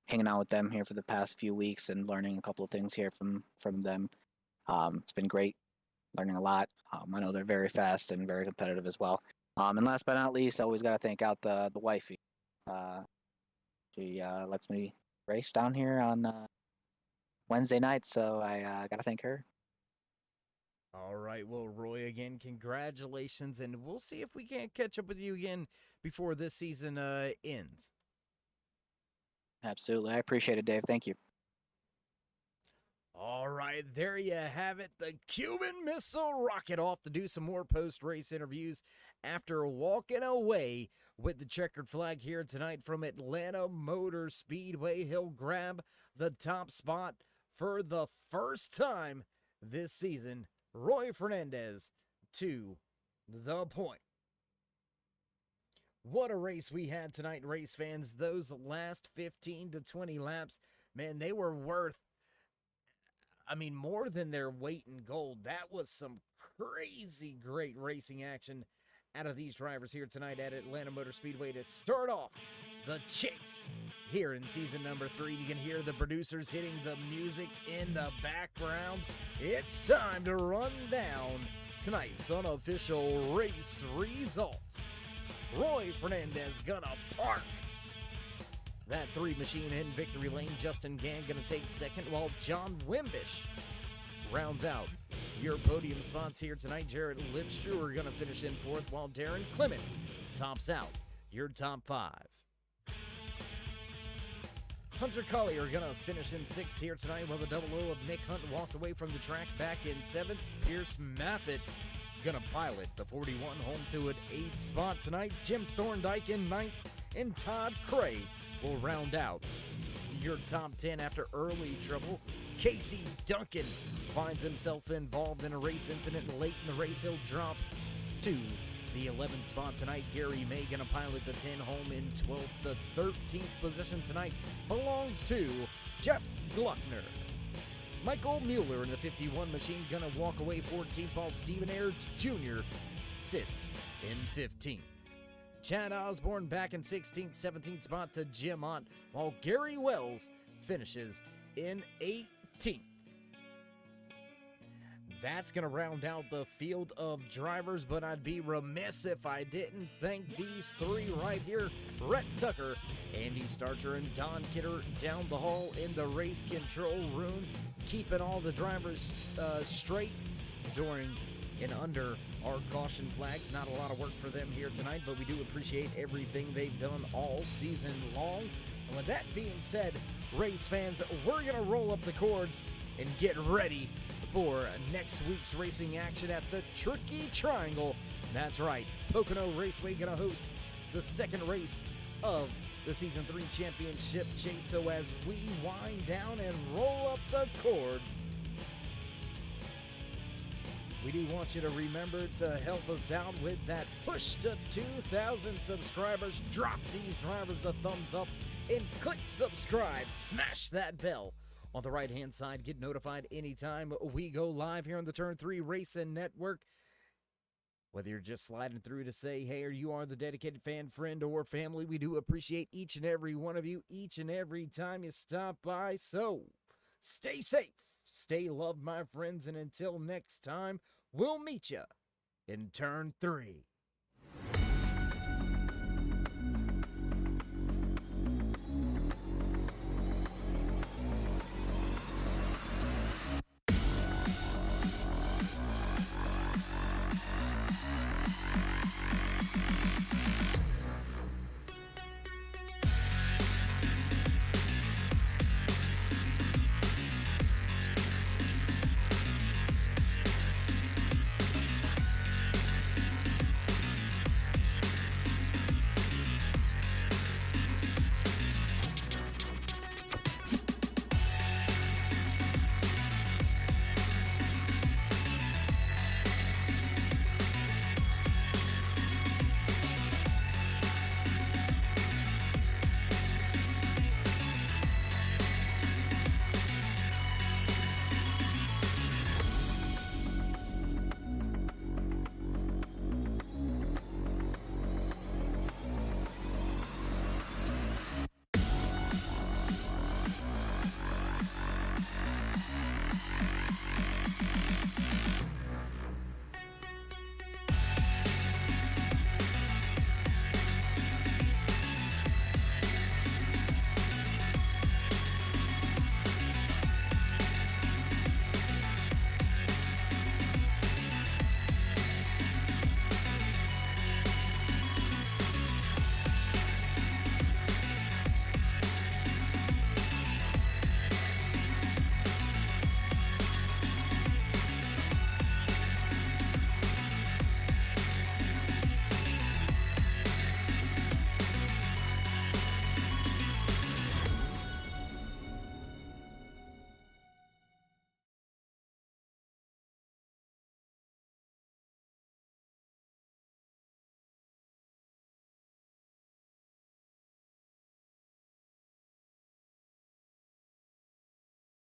Speaker 8: hanging out with them here for the past few weeks and learning a couple of things here from them. It's been great, learning a lot. I know they're very fast and very competitive as well. And last but not least, I always got to thank out the wifey. She lets me race down here on Wednesday night, so I got to thank her.
Speaker 3: All right, well, Roy, again, congratulations, and we'll see if we can't catch up with you again before this season ends.
Speaker 8: Absolutely. I appreciate it, Dave. Thank you.
Speaker 3: All right, there you have it. The Cuban Missile rocket off to do some more post-race interviews after walking away with the checkered flag here tonight from Atlanta Motor Speedway. He'll grab the top spot for the first time this season. Roy Fernandez to the point. What a race we had tonight, race fans. Those last 15 to 20 laps, man, they were worth, more than their weight in gold. That was some crazy great racing action out of these drivers here tonight at Atlanta Motor Speedway to start off the chase here in season number 3. You can hear the producers hitting the music in the background. It's time to run down tonight's unofficial race results. Roy Fernandez gonna park that 3 machine in victory lane. Justin Gann gonna take second, while John Wimbish rounds out your podium spots here tonight. Jarrett Lipstrewer gonna finish in 4th, while Darren Clement tops out your top 5. Hunter Collier gonna finish in 6th here tonight, while the double O of Nick Hunt walks away from the track back in 7th. Pierce Maffitt gonna pilot the 41 home to an 8th spot tonight. Jim Thorndike in 9th, and Todd Cray will round out your top 10 after early trouble. Casey Duncan finds himself involved in a race incident late in the race. He'll drop to the 11th spot tonight. Gary May gonna pilot the 10 home in 12th. The 13th position tonight belongs to Jeff Gluckner. Michael Mueller in the 51 machine gonna walk away 14th, while Stephen Ayers Jr. sits in 15th. Chad Osborne back in 16th, 17th spot to Jim Ott, while Gary Wells finishes in 18th. That's going to round out the field of drivers, but I'd be remiss if I didn't thank these 3 right here. Rhett Tucker, Andy Starcher, and Don Kidder down the hall in the race control room, keeping all the drivers straight during and under our caution flags. Not a lot of work for them here tonight, but we do appreciate everything they've done all season long. And with that being said, race fans, we're going to roll up the cords and get ready for next week's racing action at the Tricky Triangle. That's right, Pocono Raceway going to host the second race of the Season 3 Championship Chase. So as we wind down and roll up the cords, we do want you to remember to help us out with that push to 2,000 subscribers. Drop these drivers a thumbs up and click subscribe. Smash that bell on the right-hand side. Get notified anytime we go live here on the Turn 3 Racing Network. Whether you're just sliding through to say, hey, or you are the dedicated fan, friend, or family, we do appreciate each and every one of you each and every time you stop by. So stay safe, stay loved, my friends, and until next time, we'll meet you in Turn 3.